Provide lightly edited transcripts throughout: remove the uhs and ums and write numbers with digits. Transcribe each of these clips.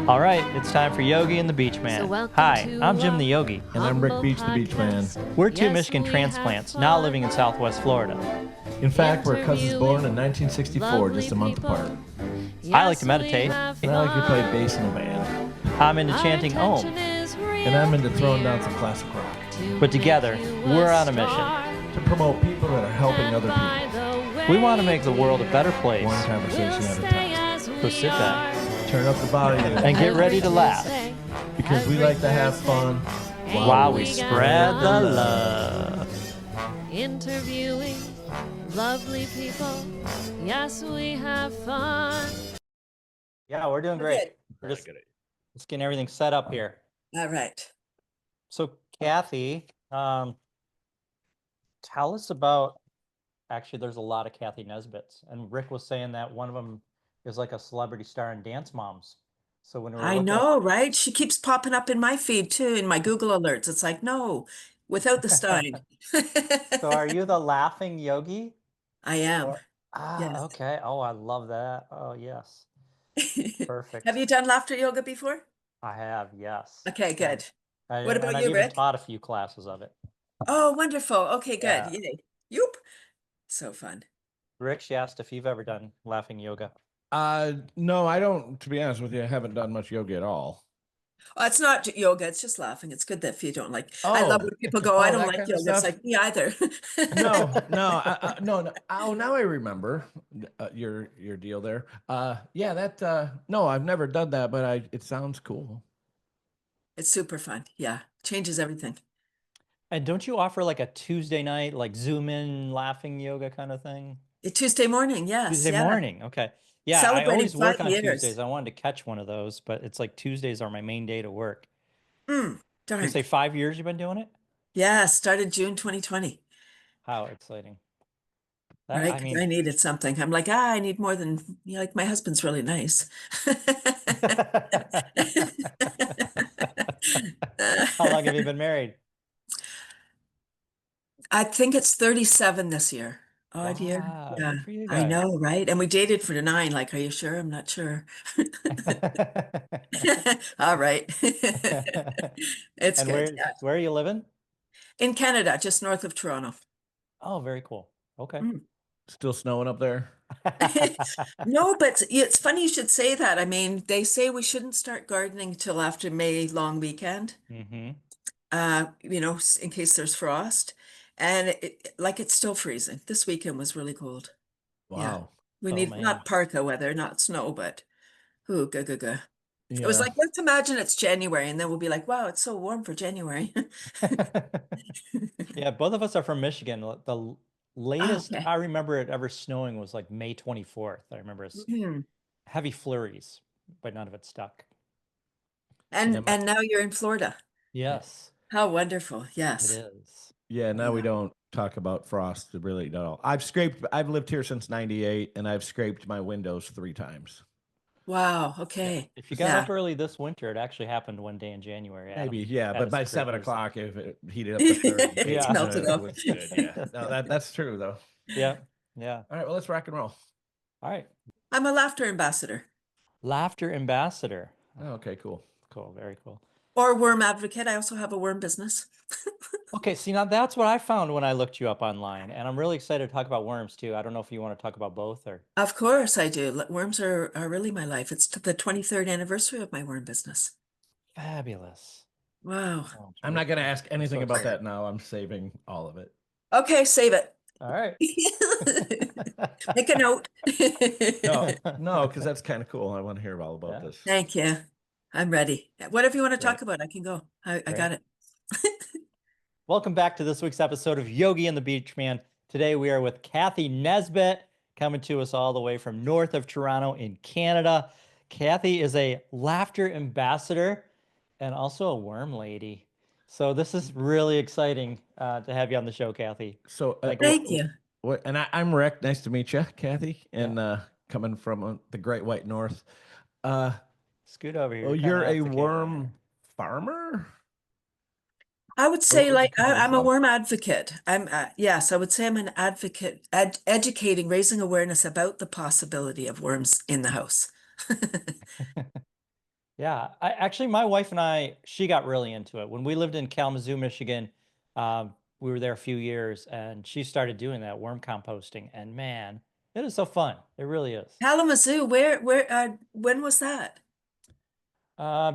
All right, it's time for Yogi and the BeachMan. Hi, I'm Jim the Yogi. And I'm Rick Beach the BeachMan. We're two Michigan transplants now living in Southwest Florida. In fact, we're cousins born in 1964, just a month apart. I like to meditate. And I like to play bass in a band. I'm into chanting Om. And I'm into throwing down some classic rock. But together, we're on a mission to promote people that are helping other people. We want to make the world a better place. One conversation at a time. So sit back, turn up the volume, and get ready to laugh. Because we like to have fun while we spread the love. Interviewing lovely people. Yes, we have fun. Yeah, we're doing great. We're just getting everything set up here. All right. So, Cathy, tell us about, actually, there's a lot of Cathy Nesbitts. And Rick was saying that one of them is like a celebrity star in Dance Moms. So when I know, right? She keeps popping up in my feed too, in my Google alerts. It's like, no, without the Stein. So are you the laughing yogi? I am. Yes. Okay. Oh, I love that. Oh, yes. Perfect. Have you done laughter yoga before? I have, yes. Okay, good. What about I've you, even Rick? taught a few classes of it. Oh, wonderful. Okay, good. Yeah. Yay. Yoop. So fun. Rick, she asked if you've ever done laughing yoga. No, I don't. To be honest with you, I haven't done much yoga at all. Oh, it's not yoga. It's just laughing. It's good that if you don't like. I love when people go, I don't like yoga. It's like me either. No. Oh, now I remember your deal there. Yeah, no, I've never done that, but it sounds cool. It's super fun. Yeah, changes everything. And don't you offer like a Tuesday night, like Zoom in laughing yoga kind of thing? Tuesday morning, yes. Tuesday morning, okay. Yeah, I always work on Tuesdays. I wanted to catch one of those, but it's like Tuesdays are my main day to work. Darn. You say 5 years you've been doing it? Yeah, started June 2020. How exciting. Right, I needed something. I'm like, I need more than, like my husband's really nice. How long have you been married? I think it's 37 this year. Odd year. Yeah, good for you I guys. know, right? And we dated for 9. Like, are you sure? I'm not sure. All right. It's and good. Where are you living? In Canada, just north of Toronto. Oh, very cool. Okay. Still snowing up there? No, but it's funny you should say that. I mean, they say we shouldn't start gardening till after May long weekend. In case there's frost. And it's still freezing. This weekend was really cold. Wow. Yeah. We need not parka weather, not snow, but ooh, go. Yeah. It was like, let's imagine it's January, and then we'll be like, wow, it's so warm for January. Yeah, both of us are from Michigan. The latest I remember it ever snowing was like May 24th. I remember it's heavy flurries, but none of it stuck. And now you're in Florida. Yes. How wonderful. Yes. It is. Yeah, now we don't talk about frost really at all. I've lived here since 98, and I've scraped my windows 3 times. Wow. Okay. Yeah. If you got up early this winter, it actually happened one day in January. Maybe, but by 7 o'clock, if it heated up to 30, it's melted up. Yeah, no, that's true though. Yeah. All right, well, let's rock and roll. All right. I'm a laughter ambassador. Laughter ambassador. Oh, okay, cool. Cool. Very cool. Or worm advocate. I also have a worm business. Okay, see, now that's what I found when I looked you up online, and I'm really excited to talk about worms too. I don't know if you want to talk about both or. Of course I do. Worms are really my life. It's the 23rd anniversary of my worm business. Fabulous. Wow. I'm not going to ask anything about that now. I'm saving all of it. Okay, save it. All right. Make a note. No, because that's kind of cool. I want to hear all about this. Thank you. I'm ready. Whatever you want to talk about, I can go. I got it. Welcome back to this week's episode of Yogi and the BeachMan. Today we are with Cathy Nesbitt, coming to us all the way from north of Toronto in Canada. Cathy is a laughter ambassador and also a worm lady. So this is really exciting to have you on the show, Cathy. So thank you. And I'm Rick. Nice to meet you, Cathy. And coming from the Great White North. Scoot over here. Oh, you're a worm farmer? I would say I'm a worm advocate. Yes, I would say I'm an advocate, educating, raising awareness about the possibility of worms in the house. Yeah, my wife and I, she got really into it when we lived in Kalamazoo, Michigan. We were there a few years, and she started doing that worm composting. And man, it is so fun. It really is. Kalamazoo, when was that?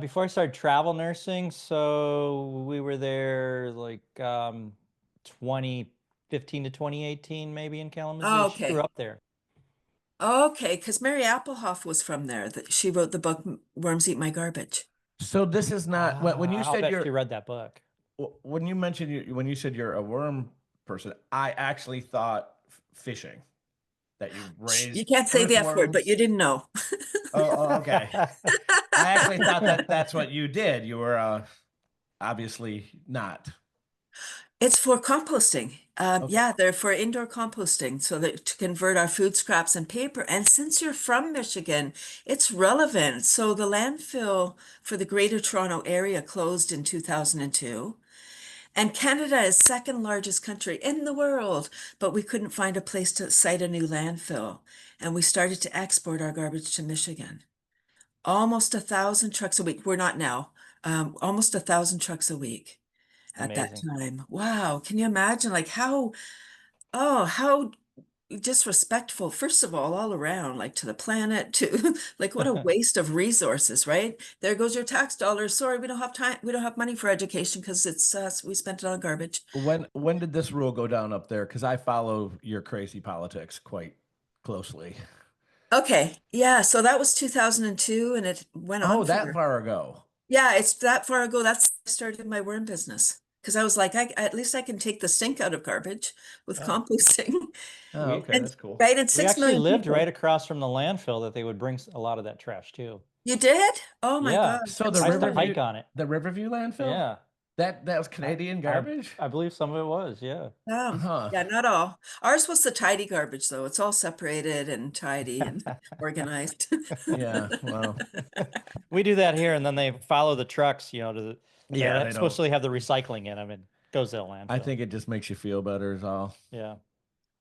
Before I started travel nursing, so we were there like 2015 to 2018, maybe in Kalamazoo. Oh, She grew okay. up there. Okay, because Mary Applehoff was from there. That she wrote the book Worms Eat My Garbage. So this is not when you I'll said bet you're she read that book. when you mentioned when you said you're a worm person, I actually thought fishing, that you You raise can't say the F word, but earthworms. you didn't know. Oh, okay. I actually thought that that's what you did. You were obviously not. It's for composting. Okay. Yeah, they're for indoor composting, so that to convert our food scraps and paper. And since you're from Michigan, it's relevant. So the landfill for the Greater Toronto Area closed in 2002. And Canada is second largest country in the world, but we couldn't find a place to site a new landfill. And we started to export our garbage to Michigan. Almost 1,000 trucks a week. We're not now. Almost 1,000 trucks a week at that Amazing. time. Wow. Can you imagine like how disrespectful, first of all around, like to the planet, to like what a waste of resources, right? There goes your tax dollars. Sorry, we don't have time. We don't have money for education because it's we spent it on garbage. When did this rule go down up there? Because I follow your crazy politics quite closely. Okay. Yeah. So that was 2002 and it went on Oh, that for, far ago. yeah, it's that far ago. That's when I started my worm business. Because I was like, at least I can take the stink out of garbage with Yeah. composting. Oh, We okay, And that's cool. right, and we six actually million lived right people. across from the landfill that they would bring a lot of that trash to. You did? Oh my Yeah. God, So that's I used to lovely. hike on it. The Riverview landfill, Yeah. that was I, Canadian I garbage. I believe some of it was, yeah. Huh. Yeah, not all. Ours was the tidy garbage though. It's all separated and tidy and organized. Yeah. Well. We do that here, and then they follow the trucks, to the Yeah, they that don't. supposedly have the recycling in them and goes to the I landfill. think it just makes you feel better, is all. Yeah.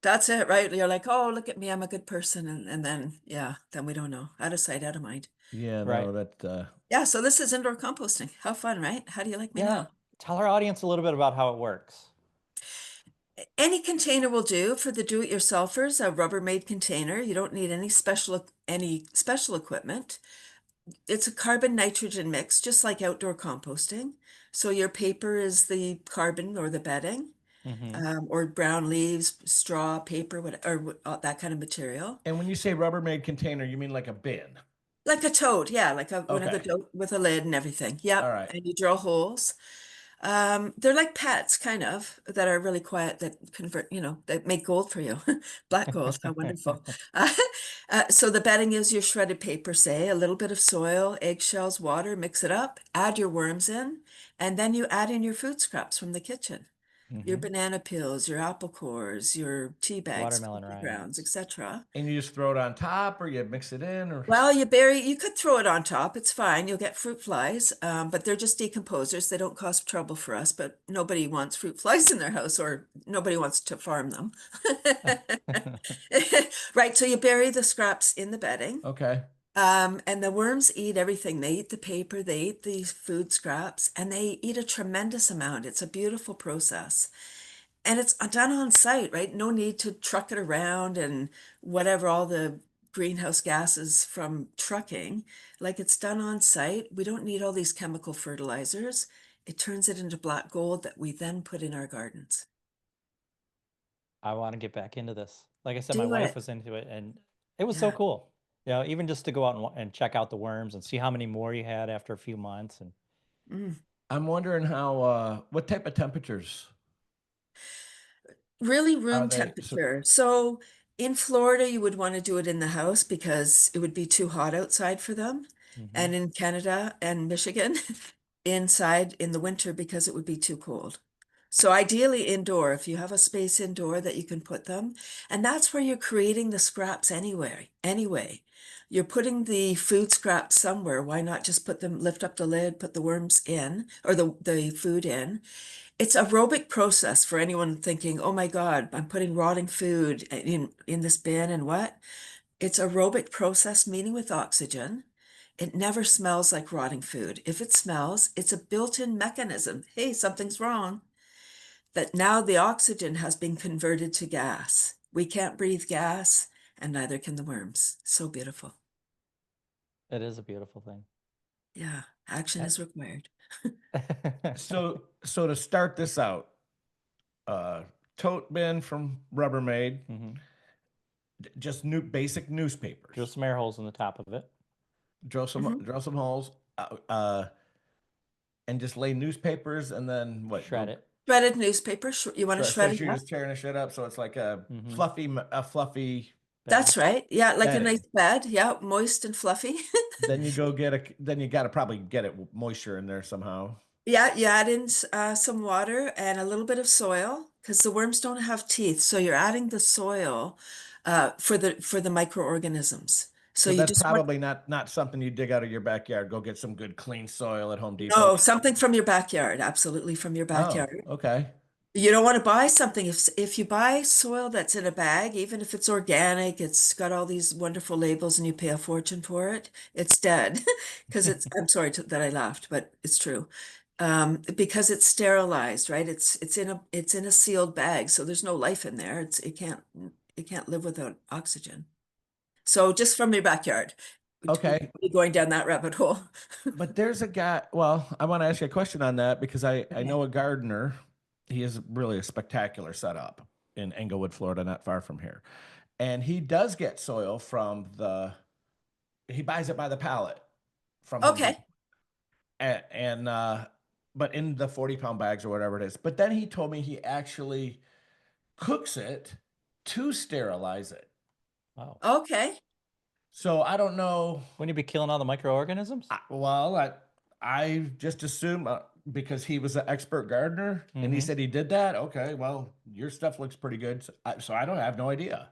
That's it, right? You're like, oh, look at me, I'm a good person. And then, yeah, then we don't know. Out of sight, out of mind. Yeah. Right. No. That. Yeah, so this is indoor composting. How fun, right? How do you like me Yeah. now? Tell our audience a little bit about how it works. Any container will do for the do-it-yourselfers, a Rubbermaid container. You don't need any special equipment. It's a carbon nitrogen mix, just like outdoor composting. So your paper is the carbon or the bedding, Hmm. or brown leaves, straw, paper, whatever, that kind of material. And when you say Rubbermaid container, you mean like a bin? Like a toad, yeah, like one of the Okay. toad with a lid and everything. All Yep, right. and you drill holes. They're like pets, kind of, that are really quiet, that convert, that make gold for you. Black gold, how wonderful. So the bedding is your shredded paper, say, a little bit of soil, eggshells, water, mix it up, add your worms in, and then you add in your food scraps from the kitchen. Your Hmm. banana peels, your apple cores, your tea bags, Watermelon coffee grounds, rinds. etc. And you just throw it on top, or you mix it in, or. Well, you could throw it on top. It's fine. You'll get fruit flies, but they're just decomposers. They don't cause trouble for us, but nobody wants fruit flies in their house or nobody wants to farm them. Right. So you bury the scraps in the bedding. Okay. And the worms eat everything. They eat the paper, they eat the food scraps, and they eat a tremendous amount. It's a beautiful process. And it's done on site, right? No need to truck it around and whatever, all the greenhouse gases from trucking. Like it's done on site. We don't need all these chemical fertilizers. It turns it into black gold that we then put in our gardens. I want to get back into this. Like I said, my Do wife it. was into it, and it was so Yeah. cool. Even just to go out and check out the worms and see how many more you had after a few months. And Mm. I'm wondering what type of temperatures Really are room they? So, temperature. So in Florida, you would want to do it in the house because it would be too hot outside for them. Mhm. And in Canada and Michigan, inside in the winter because it would be too cold. So ideally indoor, if you have a space indoor that you can put them, and that's where you're creating the scraps anyway. Anyway, you're putting the food scraps somewhere. Why not just put them, lift up the lid, put the worms in or the food in? It's aerobic process for anyone thinking, oh my God, I'm putting rotting food in this bin and what? It's aerobic process, meaning with oxygen. it never smells like rotting food. If it smells, it's a built-in mechanism. Hey, something's wrong. That now the oxygen has been converted to gas. We can't breathe gas, and neither can the worms. So beautiful. It is a beautiful thing. Yeah, action is required. So to start this out, tote bin from Rubbermaid, Mhm. just basic newspapers. Drill some air holes in the top of it. Drill some holes, and just lay newspapers, and then what? Shred it. Shredded newspaper. You want to So shred it you're up? just tearing the shit up, so it's like a Mhm. fluffy. That's right. Yeah, like a bedding. nice bed. Yeah, moist and fluffy. Then you go then you got to probably get it moisture in there somehow. Yeah, you add in some water and a little bit of soil because the worms don't have teeth. So you're adding the soil for the microorganisms. So So you that's just want probably not something you dig out of your backyard. Go get some good clean soil at Home Depot. no something from your backyard, absolutely from your Oh, backyard. okay. You don't want to buy something if you buy soil that's in a bag, even if it's organic, it's got all these wonderful labels and you pay a fortune for it, it's dead. Because I'm sorry that I laughed, but it's true. Because it's sterilized, right? It's in a sealed bag, so there's no life in there. It can't live without oxygen. So just from your backyard. Okay. Going down that rabbit hole. But there's a guy, well, I want to ask you a question on that because I Okay. know a gardener. He is really a spectacular setup in Englewood, Florida, not far from here. And he does get soil he buys it by the pallet from Home Okay. Depot. But in the 40-pound bags or whatever it is. But then he told me he actually cooks it to sterilize it. Wow. Okay. So I don't know. Wouldn't you be killing all the microorganisms? I just assume because he was an expert gardener and he Mhm. said he did that. Okay, well, your stuff looks pretty good. So I don't have no idea.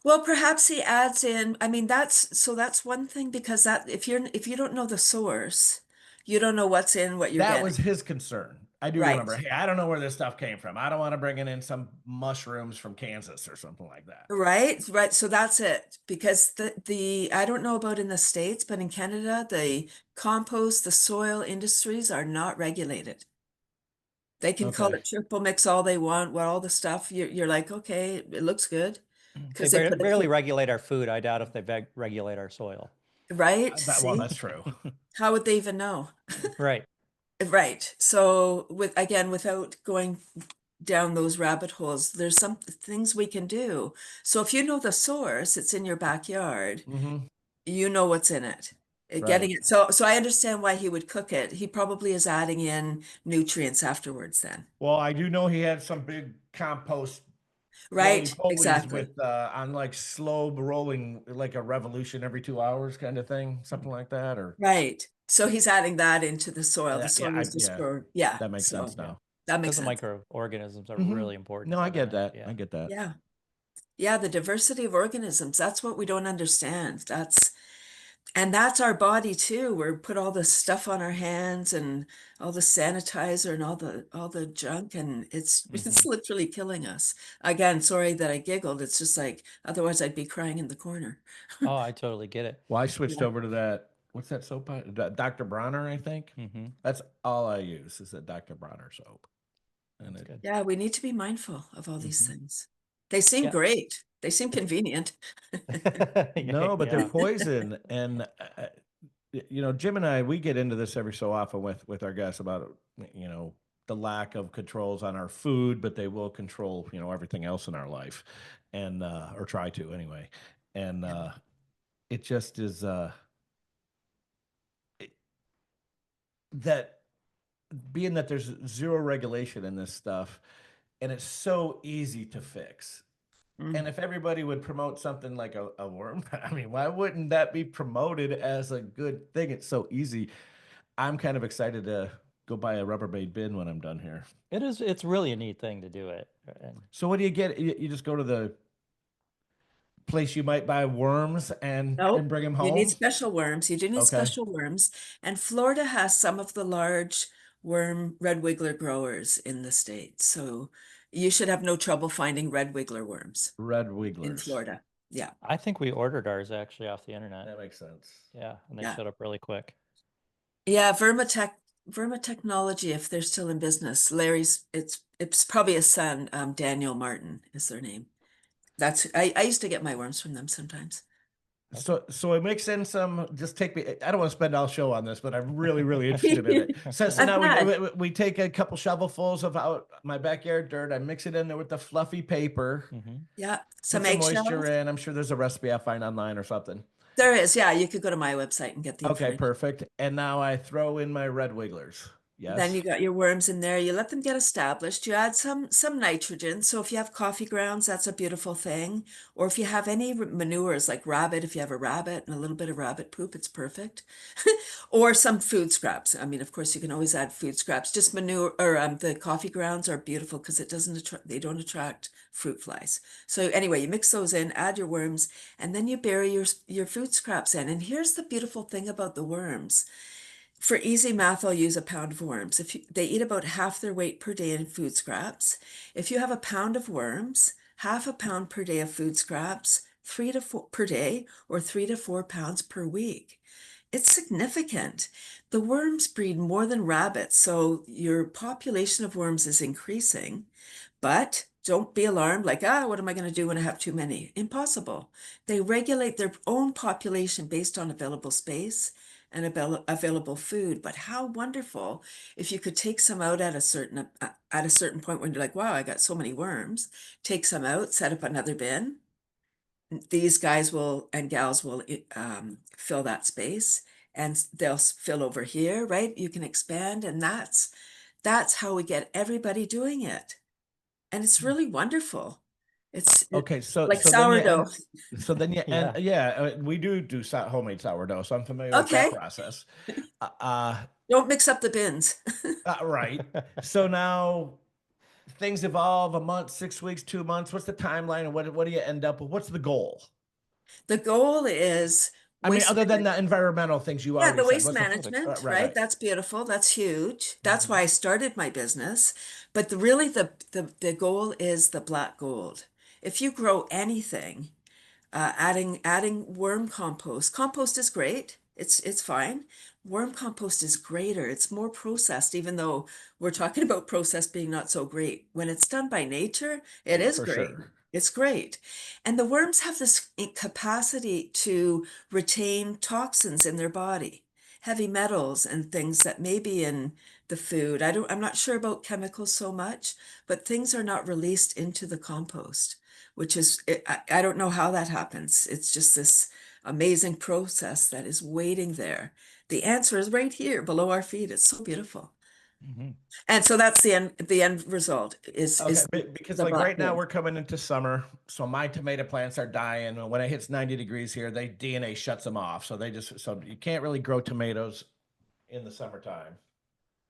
Well, perhaps he adds in, I mean, that's one thing because that if you don't know the source, you don't know what's in what you're That getting. was his concern. I do Right. remember. Hey, I don't know where this stuff came from. I don't want to bring in some mushrooms from Kansas or something like that. Right, right. So that's it. Because the I don't know about in the States, but in Canada, the compost, the soil industries are not regulated. They can call Okay. it triple mix all they want, what all the stuff you're like, okay, it looks good. They Because they put barely it regulate our food. I doubt if they regulate our soil. right. Well, See, that's true. how would they even know? Right. Right. So without going down those rabbit holes, there's some things we can do. So if you know the source, it's in your backyard, Mm-hmm. you know what's in it. Getting Right. it. So I understand why he would cook it. He probably is adding in nutrients afterwards then. Well, I do know he had some big compost Right, roly-polies exactly. with on like slow rolling, like a revolution every 2 hours kind of thing, something like that, or Right. So he's adding that into the soil. The yeah, soil is just yeah, for, yeah. that makes sense So now. that Because makes the sense. microorganisms are Mhm. really important. No, I for get that. Yeah. I get that. Yeah. Yeah, the diversity of organisms, that's what we don't understand. And that's our body too. We're put all this stuff on our hands and all the sanitizer and all the junk, and it's literally killing us. Again, sorry that I giggled. It's just like otherwise I'd be crying in the corner. Oh, I totally get it. Well, I switched Yeah. over to that. What's that soap? Dr. Bronner, I think. Mm-hmm. That's all I use is that Dr. Bronner soap. And That's good. Yeah, we need to be mindful of all these Mhm. things. They seem Yeah. great. They seem convenient. No, but they're Yeah. poison. And Jim and I, we get into this every so often with our guests about the lack of controls on our food, but they will control everything else in our life, and or try to anyway. And it just is that being that there's zero regulation in this stuff, and it's so easy to fix. And if everybody would promote something like a worm, I mean, why wouldn't that be promoted as a good thing? It's so easy. I'm kind of excited to go buy a Rubbermaid bin when I'm done here. It is. It's really a neat thing to do it. And So what do you get? You just go to the place you might buy worms and No, bring them you need home? special worms. You do need Okay. special worms. And Florida has some of the large red wiggler growers in the state. So you should have no trouble finding red wiggler worms Red in wigglers. Florida. Yeah. I think we ordered ours actually off the internet. That makes sense. Yeah, and they Yeah. showed up really quick. Yeah, Vermatechnology, if they're still in business. Larry's, it's probably his son, Daniel Martin is their name. I used to get my worms from them sometimes. So we mix in some, just take me, I don't want to spend all show on this, but I'm really, really interested in it. So I'm now glad. we take a couple shovelfuls of out my backyard dirt. I mix it in there with the fluffy paper, Yeah, put some some moisture eggshells. in. I'm sure there's a recipe I'll find online or something. There is, yeah, you could go to my website and get the Okay, information. perfect. And now I throw in my red wigglers. Then Yes. you got your worms in there. You let them get established. You add some nitrogen. So if you have coffee grounds, that's a beautiful thing. Or if you have any manures like rabbit, if you have a rabbit and a little bit of rabbit poop, it's perfect. Or some food scraps. I mean, of course, you can always add food scraps. Just manure or the coffee grounds are beautiful because they don't attract fruit flies. So anyway, you mix those in, add your worms, and then you bury your food scraps in. And here's the beautiful thing about the worms. For easy math, I'll use a pound of worms. They eat about half their weight per day in food scraps. If you have a pound of worms, half a pound per day of food scraps, 3 to 4 per day, or 3 to 4 pounds per week. It's significant. The worms breed more than rabbits, so your population of worms is increasing. But don't be alarmed, like, what am I going to do when I have too many? Impossible. They regulate their own population based on available space and available food. But how wonderful if you could take some out at a certain point when you're like, wow, I got so many worms. Take some out, set up another bin. These guys will and gals will fill that space, and they'll fill over here, right? You can expand, and that's how we get everybody doing it. And it's really wonderful. It's Okay, like so then you sourdough. and we do homemade sourdough, so I'm familiar with Okay. that process. Don't mix up the bins. Right. So now things evolve a month, 6 weeks, 2 months. What's the timeline, and what do you end up with? What's the goal? The goal is I mean, other than management. the environmental things you Yeah, already the said. waste management, right? Right. That's beautiful. That's huge. That's why I started my business. But the goal is the black gold. If you grow anything, adding worm compost. Compost is great. It's fine. Worm compost is greater. It's more processed, even though we're talking about process being not so great. When it's done by nature, it is For great. sure. It's great. And the worms have this capacity to retain toxins in their body, heavy metals and things that may be in the food. I'm not sure about chemicals so much, but things are not released into the compost, which is, I don't know how that happens. It's just this amazing process that is waiting there. The answer is right here below our feet. It's so beautiful. And so that's the end result is Okay, because the like black right now gold. we're coming into summer, so my tomato plants are dying. And when it hits 90 degrees here, DNA shuts them off. So so you can't really grow tomatoes in the summertime.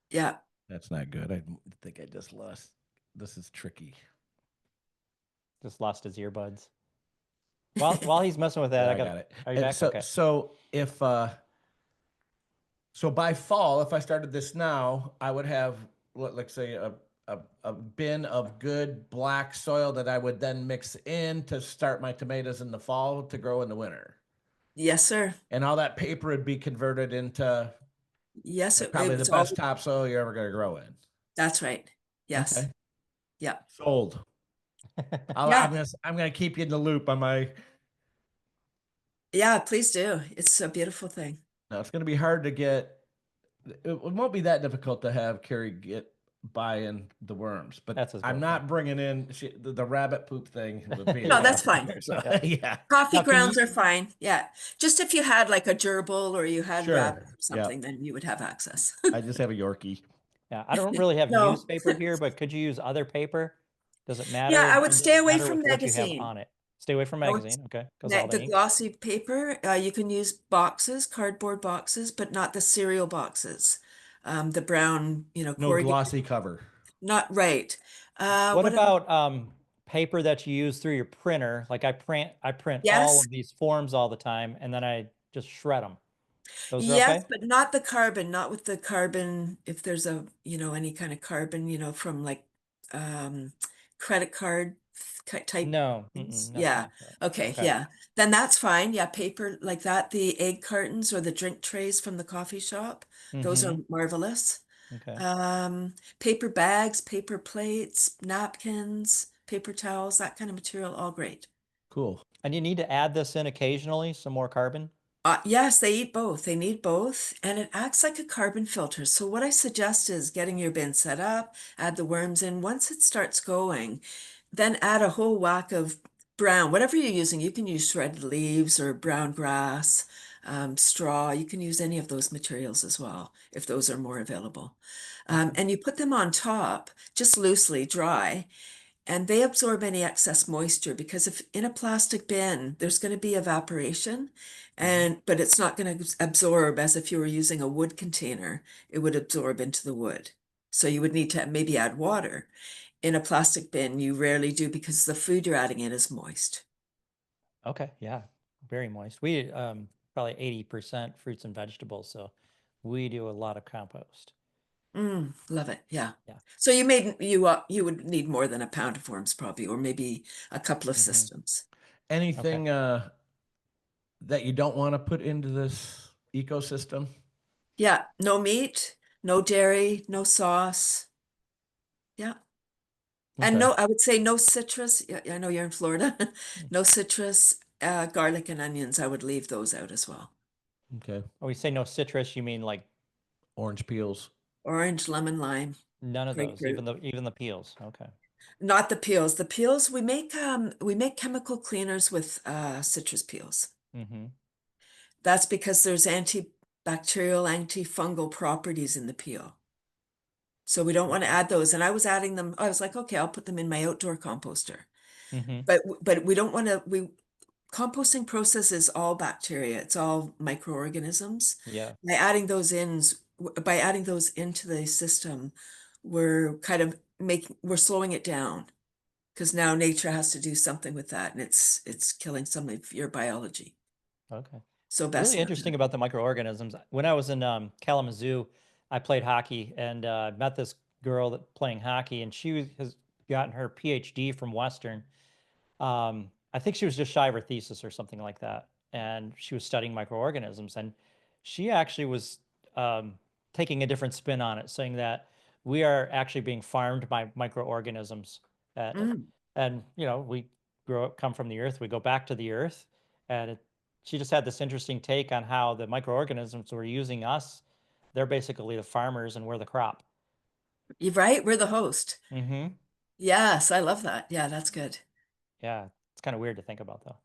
Yeah. That's not good. I think I just lost. This is tricky. Just lost his earbuds. While he's messing with that, Yeah, I I got got it. Are you And back? so Okay. so if so by fall, if I started this now, I would have let's say a bin of good black soil that I would then mix in to start my tomatoes in the fall to grow in the winter. Yes, sir. And all that paper would be converted into Yes, like probably the it's all, best topsoil you're ever going to grow in. that's right. Yes. Okay. Yeah. Sold. Yeah. I'm gonna keep you in the loop on my. Yeah, please do. It's a beautiful thing. Now it's gonna be hard to get. It won't be that difficult to have Carrie buy in the worms, but That's his I'm girlfriend. not bringing in the rabbit poop thing would be. No, that's fine. So, Yeah. yeah. Coffee Now, can grounds you- are fine. Yeah. Just if you had like a gerbil or you had rabbit Sure. or something, then you would have access. I just have a Yorkie. Yeah, I don't really have No. newspaper here, but could you use other paper? Does it matter? Yeah, I would And does stay it away matter from with what you have magazine. on it? Stay away from I would magazine. Okay, because all the The ink. glossy paper, you can use boxes, cardboard boxes, but not the cereal boxes. The brown, No corrugated, glossy cover. not right. What What about paper that you use through your printer? Like I print all Yes, of these forms all the time, and then I just shred them. Those are yes, okay? but not the carbon, not with the carbon. If there's any kind of carbon, from like, credit card type No, things? nothing Yeah. like that. Okay. Okay. Yeah. Then that's fine. Yeah. Paper like that. The egg cartons or the drink trays from the coffee shop. Those are Mm-hmm. marvelous. Okay. Paper bags, paper plates, napkins, paper towels, that kind of material, all great. Cool. And you need to add this in occasionally, some more carbon? Yes, they eat both. They need both, and it acts like a carbon filter. So what I suggest is getting your bin set up, add the worms in. Once it starts going, then add a whole whack of brown, whatever you're using. You can use shredded leaves or brown grass, straw. You can use any of those materials as well, if those are more available. Okay. And you put them on top, just loosely dry, and they absorb any excess moisture because if in a plastic bin, there's going to be evaporation but it's not going to absorb as if you were using a wood container, it would absorb into the wood. So you would need to maybe add water. In a plastic bin, you rarely do because the food you're adding in is moist. Okay. Yeah. Very moist. We probably 80% fruits and vegetables, so we do a lot of compost. Love it. Yeah. Yeah. So you would need more than a pound of worms probably, or maybe a couple of systems. Anything that you don't want to put into this ecosystem? Yeah. No meat, no dairy, no sauce. Yeah. And Okay. no, I would say no citrus. Yeah, I know you're in Florida. No citrus, garlic and onions. I would leave those out as well. Okay. When we say no citrus, you mean like Orange peels. Orange, lemon, lime, none of those, grapefruit. even the peels. Okay. Not the peels. The peels we make chemical cleaners with citrus peels. Mm-hmm. That's because there's antibacterial, antifungal properties in the peel. So we don't want to add those. And I was adding them. I was like, okay, I'll put them in my outdoor composter. Mm-hmm. But we don't want to. Composting process is all bacteria. It's all microorganisms. Yeah. By adding those into the system, we're kind of we're slowing it down because now nature has to do something with that, and it's killing some of your biology. Okay. So Really best not interesting to. about the microorganisms. When I was in Kalamazoo, I played hockey and met this girl that playing hockey, and has gotten her PhD from Western. I think she was just shy of her thesis or something like that, and she was studying microorganisms, and she actually was taking a different spin on it, saying that we are actually being farmed by microorganisms, Mm. and we come from the earth, we go back to the earth, and she just had this interesting take on how the microorganisms were using us. They're basically the farmers, and we're the crop. You're right. We're the host. Mm-hmm. Yes, I love that. Yeah, that's good. Yeah, it's kind of weird to think about, though.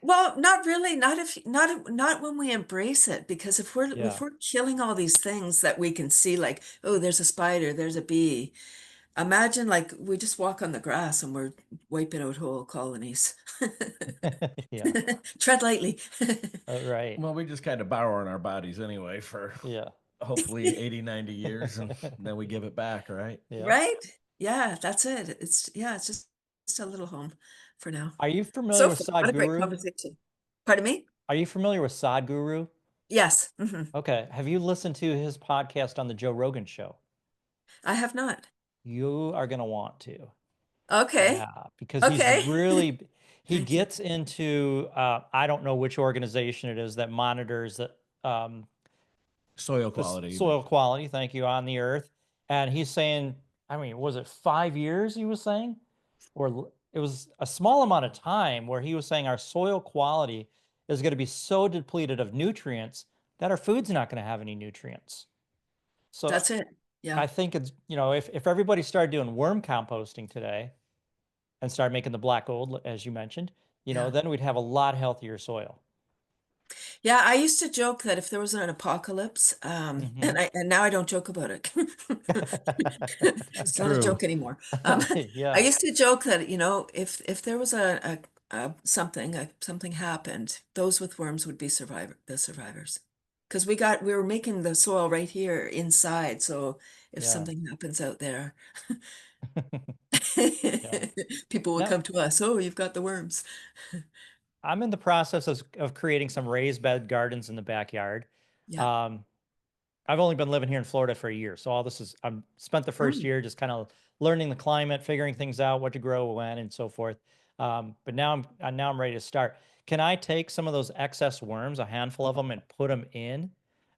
Well, not really. Not when we embrace it, because if Yeah. we're killing all these things that we can see, like, oh, there's a spider, there's a bee. Imagine like we just walk on the grass and we're wiping out whole colonies. Yeah. Tread lightly. Right. Well, we just kind of borrow in our bodies anyway for Yeah. hopefully 80, 90 years, and then we give it back, right? Yeah. Right? Yeah, that's it. It's just a little home for now. Are you familiar So with far, what a great Sadhguru? conversation. Pardon me? Are you familiar with Sadhguru? Yes. Okay. Have you listened to his podcast on the Joe Rogan show? I have not. You are going to want to. Okay. Yeah, because Okay. he Thank you. gets into, I don't know which organization it is that monitors um, Soil the quality. soil quality, thank you, on the earth. And he's saying, I mean, was it 5 years he was saying? Or it was a small amount of time where he was saying our soil quality is going to be so depleted of nutrients that our food's not going to have any nutrients. So That's it. Yeah. I think it's, if everybody started doing worm composting today and started making the black gold, as you mentioned, Yeah. then we'd have a lot healthier soil. Yeah, I used to joke that if there was an apocalypse, Mhm. and now I don't joke about it. It's not a True. joke anymore. I Yeah. used to joke that, if there was something happened, those with worms would be the survivors. Because we were making the soil right here inside. So if Yeah. something happens out there, Yeah. people would Now, come to us. Oh, you've got the worms. I'm in the process of creating some raised bed gardens in the backyard. Yeah. Um, I've only been living here in Florida for a year, so all this is I've spent the first Mm. year just kind of learning the climate, figuring things out, what to grow when, and so forth. But now I'm ready to start. Can I take some of those excess worms, a handful of them, and put them in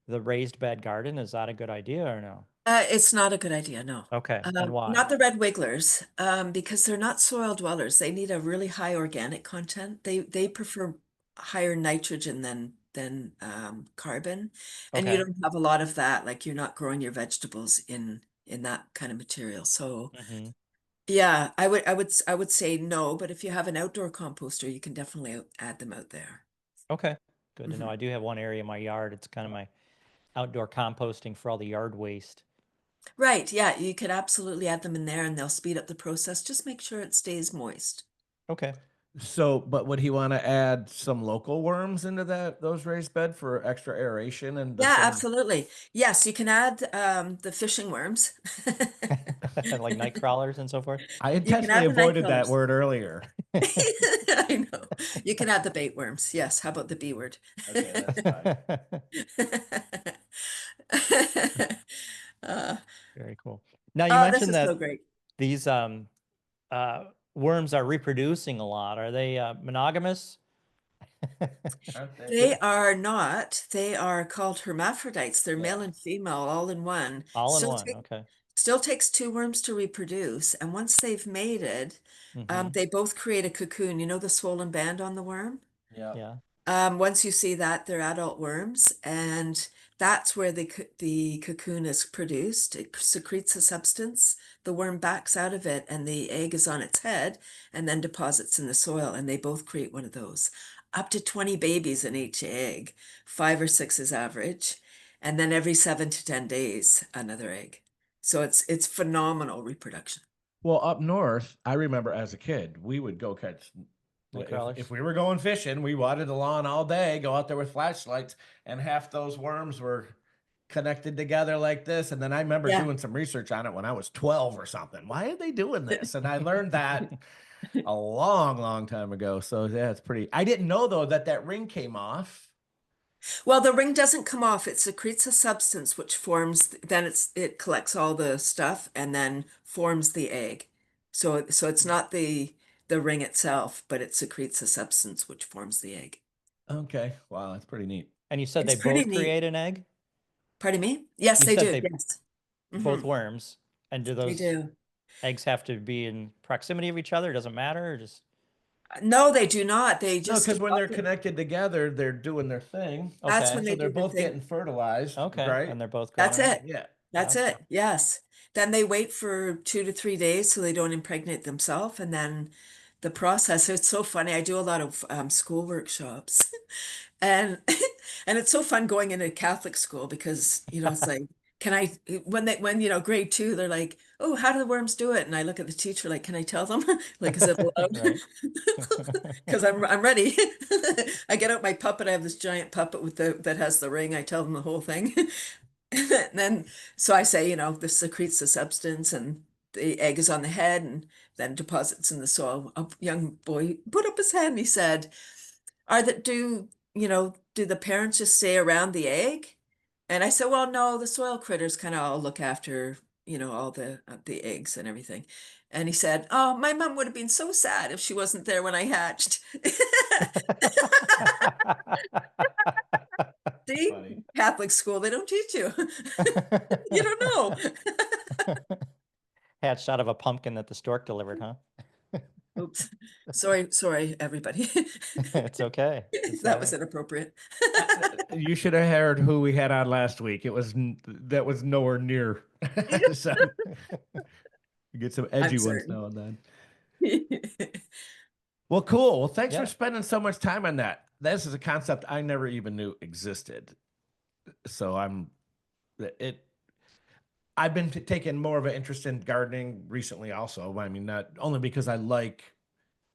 the raised bed garden? Is that a good idea or no? It's not a good idea, no. Okay, and why? Not the red wigglers, because they're not soil dwellers. They need a really high organic content. They prefer higher nitrogen than carbon, and you Okay. don't have a lot of that. Like you're not growing your vegetables in that kind of material. So Hmm. yeah, I would say no. But if you have an outdoor composter, you can definitely add them out there. Okay, good to know. Mhm. I do have one area in my yard. It's kind of my outdoor composting for all the yard waste. Right, yeah, you could absolutely add them in there, and they'll speed up the process. Just make sure it stays moist. Okay. So, but would he want to add some local worms into those raised bed for extra aeration and the Yeah, same? absolutely. Yes, you can add the fishing worms. Like night crawlers and so forth. I You can intentionally add the night avoided that crawlers. word earlier. I know. You can add the bait worms. Yes, how about the B word? Okay, that's fine. Uh, Very cool. Now you oh, this mentioned is so that great. these uh worms are reproducing a lot. Are they monogamous? Aren't they? They are not. They are called hermaphrodites. They're Yeah. male and female all in one. All in one. Okay. Still takes two worms to reproduce, and once they've mated, Hmm. they both create a cocoon. You know the swollen band on the worm? Yeah. Yeah. Once you see that, they're adult worms, and that's where the cocoon is produced. It secretes a substance. The worm backs out of it, and the egg is on its head, and then deposits in the soil. And they both create one of those. Up to 20 babies in each egg, 5 or 6 is average, and then every 7 to 10 days, another egg. So it's phenomenal reproduction. Well, up north, I remember as a kid, we would go catch. Night If crawlers. we were going fishing, we watered the lawn all day, go out there with flashlights, and half those worms were connected together like this. And then I remember Yeah. doing some research on it when I was 12 or something. Why are they doing this? And I learned that a long, long time ago. So yeah, it's pretty. I didn't know though that ring came off. Well, the ring doesn't come off. It secretes a substance which forms, then it collects all the stuff and then forms the egg. So it's not the ring itself, but it secretes a substance which forms the egg. Okay, wow, that's pretty neat. And you said It's they pretty both neat. create an egg? Pardon me? Yes, You they said do. they Yes. both Hmm. worms. And do They those do. eggs have to be in proximity of each other? Doesn't matter, or just No, they do not. They No, just because when they're connected together, they're doing their thing. That's okay. when So they they're do their both thing. getting fertilized, Okay. right? And they're both growing That's up. it. Yeah. That's Gotcha. it. Yes. Then they wait for 2 to 3 days so they don't impregnate themselves. And then the process, it's so funny. I do a lot of school workshops and and it's so fun going into Catholic school because, it's like, can I, when grade 2, they're like, oh, how do the worms do it? And I look at the teacher like, can I tell them? Like, is it allowed? Right. Because I'm ready. I get out my puppet. I have this giant puppet that has the ring. I tell them the whole thing. And then, so I say, this secretes the substance and the egg is on the head and then deposits in the soil. A young boy put up his hand. He said, do the parents just stay around the egg? And I said, well, no, the soil critters kind of all look after, all the eggs and everything. And he said, oh, my mom would have been so sad if she wasn't there when I hatched. See, Funny. Catholic school, they don't teach you. You don't know. Hatched out of a pumpkin that the stork delivered, huh? Oops. Sorry, everybody. It's okay. It's all That was right. inappropriate. You should have heard who we had on last week. That was nowhere near. So you get some I'm edgy ones certain. now and then. Well, cool. Well, thanks for Yeah. spending so much time on that. This is a concept I never even knew existed. So I've been taking more of an interest in gardening recently also. I mean, not only because I like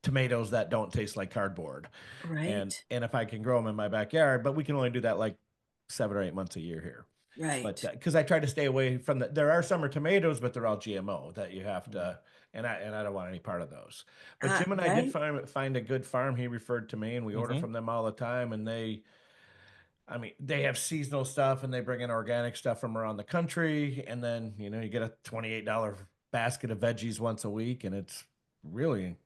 tomatoes that don't taste like cardboard. And Right, if I can grow them in my backyard, but we can only do that like 7 or 8 months a year here. But right. because I try to stay away from there are summer tomatoes, but they're all GMO that you have to, and I don't want any part of those. But Jim and I did Right. find a good farm. He referred to me, and we order Mhm. from them all the time. And they have seasonal stuff, and they bring in organic stuff from around the country. And then you get a $28 basket of veggies once a week, and it's really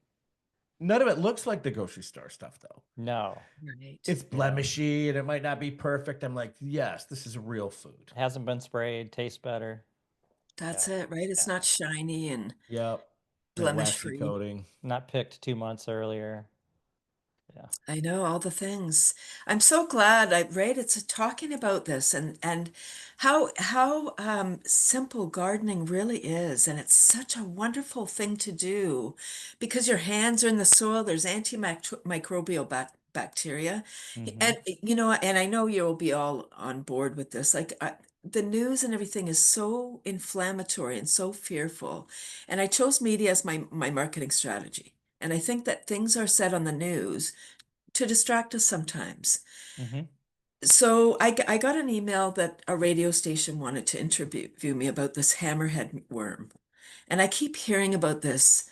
none of it looks like the grocery store stuff though. No, Right. It's blemishy and it might not be perfect. I'm like, yes, this is real food. hasn't been sprayed, tastes better. That's Yeah. it, right? It's Yeah. not shiny and Yep. That blemish waxy free. coating. Not picked 2 months earlier. Yeah. I know all the things. I'm so glad I read it's talking about this and how simple gardening really is, and it's such a wonderful thing to do because your hands are in the soil. There's antimicrobial bacteria, Mhm. and you know, and I know you'll be all on board with this. Like the news and everything is so inflammatory and so fearful, and I chose media as my marketing strategy. And I think that things are said on the news to distract us sometimes. Mhm. So I got an email that a radio station wanted to interview me about this hammerhead worm. And I keep hearing about this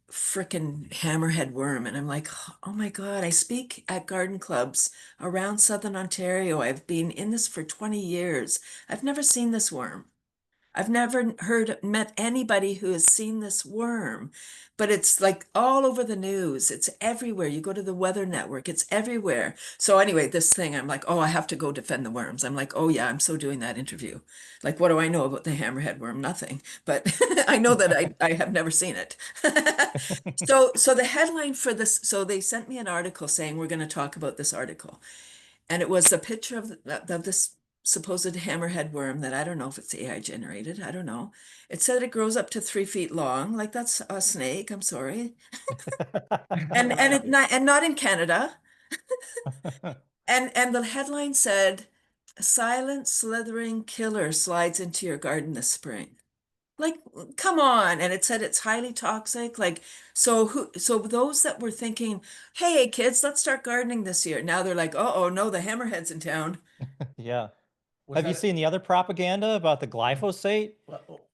frickin' hammerhead worm. And I'm like, oh my God, I speak at garden clubs around Southern Ontario. I've been in this for 20 years. I've never seen this worm. I've never met anybody who has seen this worm, but it's like all over the news. It's everywhere. You go to the Weather Network, it's everywhere. So anyway, this thing, I'm like, oh, I have to go defend the worms. I'm like, oh yeah, I'm so doing that interview. Like, what do I know about the hammerhead worm? Nothing. But I know that I have never seen it. So the headline for this, so they sent me an article saying we're going to talk about this article. And it was a picture of this supposed hammerhead worm that I don't know if it's AI generated. I don't know. It said it grows up to 3 feet long. Like that's a snake. I'm sorry. And not in Canada. And the headline said, "A silent slithering killer slides into your garden this spring." Like, come on. And it said it's highly toxic. Like, so those that were thinking, hey, kids, let's start gardening this year. Now they're like, oh no, the hammerhead's in town. Yeah. Was Have you that seen the other propaganda about the glyphosate?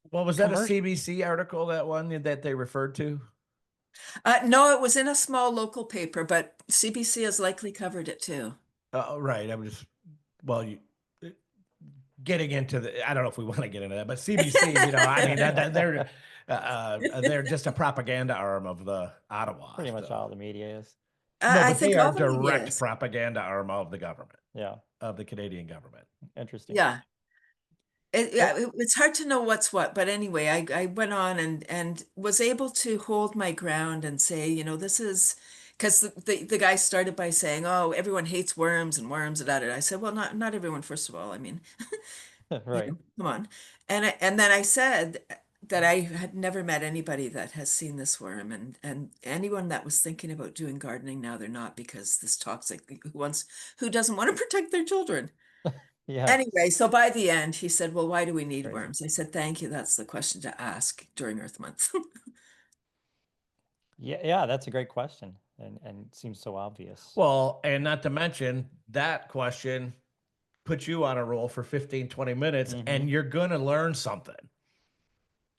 what was that a commercial? CBC article, that one that they referred to? No, it was in a small local paper, but CBC has likely covered it too. Right. I'm just, well, you getting into the, I don't know if we want to get into that, but CBC, I mean, they're just a propaganda arm of the Ottawa. Pretty much So. all the media is. No, I but they think are all the media direct is. propaganda arm of the government, Yeah. of the Canadian government. Interesting. Yeah. Well, It's hard to know what's what, but anyway, I went on and was able to hold my ground and say, this is because the guy started by saying, oh, everyone hates worms and worms and that. I said, well, not everyone, first of all. I mean, Right. come on. And then I said that I had never met anybody that has seen this worm, and anyone that was thinking about doing gardening now they're not, because this toxic who doesn't want to protect their children. Yeah. Anyway, so by the end, he said, well, why do we need Crazy. worms? I said, thank you. That's the question to ask during Earth Month. Yeah, that's a great question. And it seems so obvious. well, and not to mention that question puts you on a roll for 15, 20 minutes, and you're going to learn something.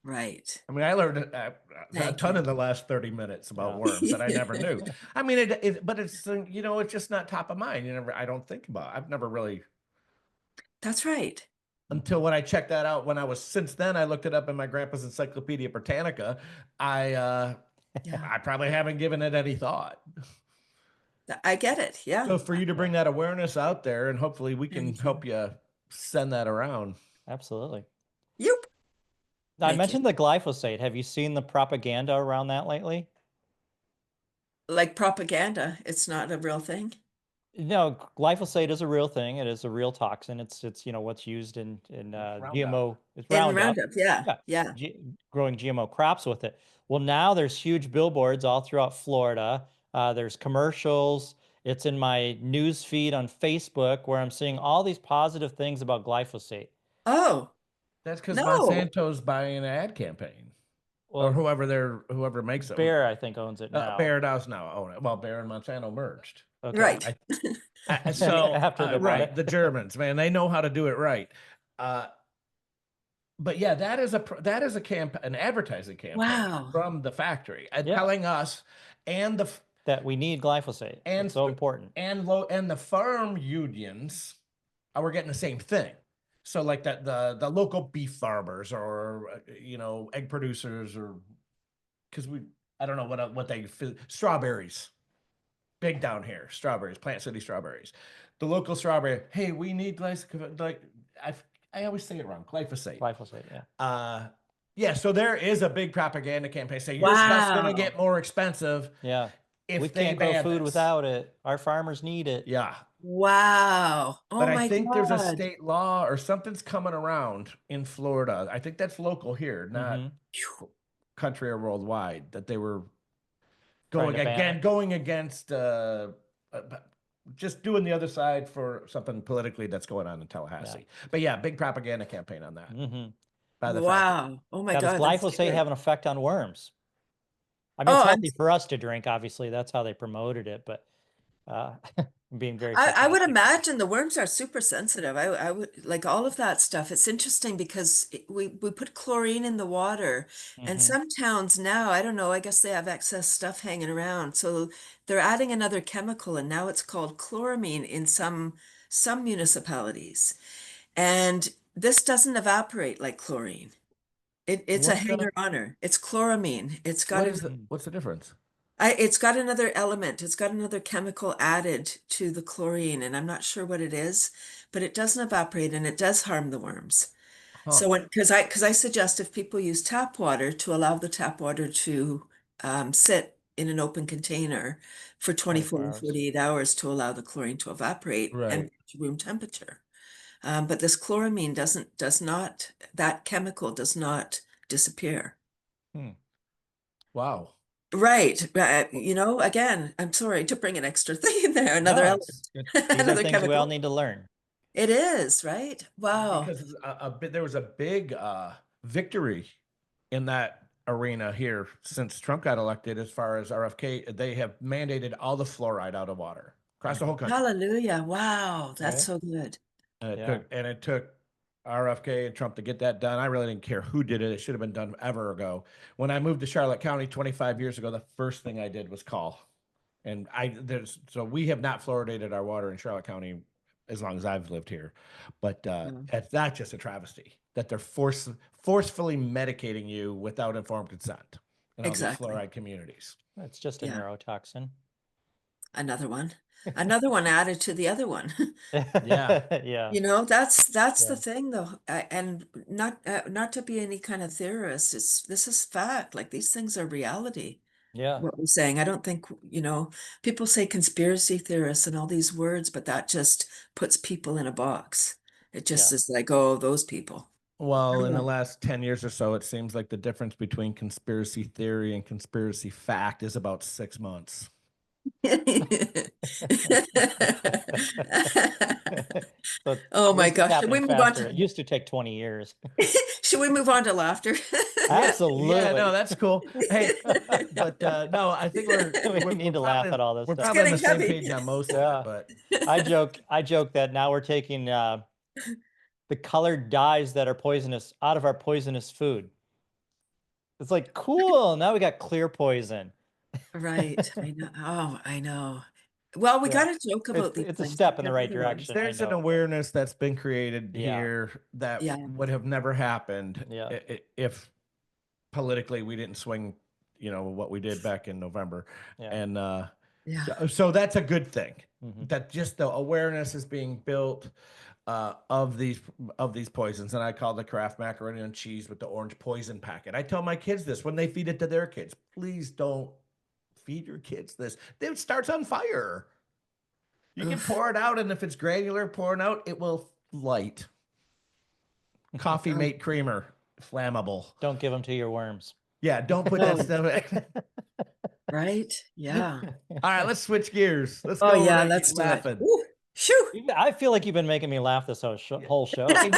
Right. I mean, I learned a Thank ton you. in the last 30 minutes about Yeah. worms that I never knew. I mean, but it's, it's just not top of mind. I don't think about it. I've never really, That's right. until when I checked that out since then I looked it up in my grandpa's Encyclopedia Britannica. Yeah, I probably haven't given it any thought. I get it. Yeah. So for you to bring that awareness out there, and hopefully we can Thank you. help you send that around. Absolutely. Yep. Now, I Thank mentioned you. the glyphosate. Have you seen the propaganda around that lately? Like propaganda, it's not a real thing. No, glyphosate is a real thing. It is a real toxin. It's what's used in Roundup. GMO. It's In Roundup. Roundup, yeah. Yeah, Yeah. growing GMO crops with it. Well, now there's huge billboards all throughout Florida. There's commercials. It's in my news feed on Facebook where I'm seeing all these positive things about glyphosate. Oh, That's because no. Monsanto's buying an ad campaign, or Well, whoever makes them. Bayer, I think, owns it now. Bayer does now own it. Well, Bayer and Monsanto merged. Okay. Right. So After they bought right, it. the Germans, man, they know how to do it right. But yeah, that is an advertising campaign Wow. from the factory, Yeah. telling us and the That we need glyphosate. and It's so important. and the farm unions are getting the same thing. So like that the local beef farmers or egg producers or because I don't know what they strawberries big down here, strawberries, Plant City strawberries. The local strawberry, hey, we need like I always say it wrong, glyphosate. Glyphosate, yeah. Yeah, so there is a big propaganda campaign saying your stuff's gonna Wow. get more expensive. Yeah. If We they can't grow ban food this. without it. Our farmers need it. Yeah. Wow. Oh But I my think there's a God. state law or something's coming around in Florida. I think that's local here, not country or worldwide, that they were Trying to ban it. going against just doing the other side for something politically that's going on in Tallahassee. But yeah, big propaganda campaign on that. By the factory. Wow. Oh my Now, does God. that's glyphosate scary. have an effect on worms? I mean, Oh, it's I'm healthy for us to drink, obviously. That's how they promoted it, but being very I would sarcastic. imagine the worms are super sensitive. I would like all of that stuff. It's interesting because we put chlorine in the water, and some towns now, I don't know, I guess they have excess stuff hanging around. So they're adding another chemical, and now it's called chloramine in some municipalities. And this doesn't evaporate like chlorine. It's a What's hanger-oner. It's chloramine. what's the difference? It's got another element. It's got another chemical added to the chlorine, and I'm not sure what it is, but it doesn't evaporate and it does harm the worms. So because I suggest if people use tap water to allow the tap water to sit in an open container for 24 to hours. 48 hours to allow the chlorine to evaporate and to room temperature. But this chloramine that chemical does not disappear. Wow. Right. Again, I'm sorry to bring an extra thing in there, another No, element, these are another things we all chemical. need to learn. It is, right? Wow. Because there was a big victory in that arena here since Trump got elected. As far as RFK, they have mandated all the fluoride out of water across the whole country. Hallelujah. Wow. That's so good. And it took RFK and Trump to get that done. I really didn't care who did it. It should have been done ever ago. When I moved to Charlotte County 25 years ago, the first thing I did was call. And so we have not fluoridated our water in Charlotte County as long as I've lived here. But that's just a travesty that they're forcefully medicating you without informed consent in all these fluoride communities. It's just a neurotoxin. Another one added to the other one. Yeah. That's the thing though. And not to be any kind of theorist, this is fact. Like these things are reality. Yeah. What we're saying. I don't think, people say conspiracy theorists and all these words, but that just puts people in a box. It just is like, oh, those people. Well, in the last 10 years or so, it seems like the difference between conspiracy theory and conspiracy fact is about 6 months. Oh my gosh. Should we move on to It used to take 20 years. Should we move on to laughter? Absolutely. Yeah, no, that's cool. Hey, but no, I think we need to laugh at all this We're stuff. probably on the same heavy. page on most of it, but I joke that now we're taking the colored dyes that are poisonous out of our poisonous food. It's like, cool. Now we got clear poison. Right. I know. Oh, I know. Well, we got to joke about these It's a things. step in the right direction. there's an awareness that's been created here that would have never happened if politically we didn't swing, what we did back in November. And so that's a good thing. That just the awareness is being built of these poisons. And I call the Kraft macaroni and cheese with the orange poison packet. I tell my kids this when they feed it to their kids. Please don't feed your kids this. It starts on fire. You can pour it out, and if it's granular pouring out, it will light. Coffee mate creamer, flammable. Don't give them to your worms. Yeah, don't put that stuff in. Right? Yeah. All right, let's switch gears. Let's go. Oh yeah, let's do laughing. it. Ooh, shoo. I feel like you've been making me laugh this whole show. And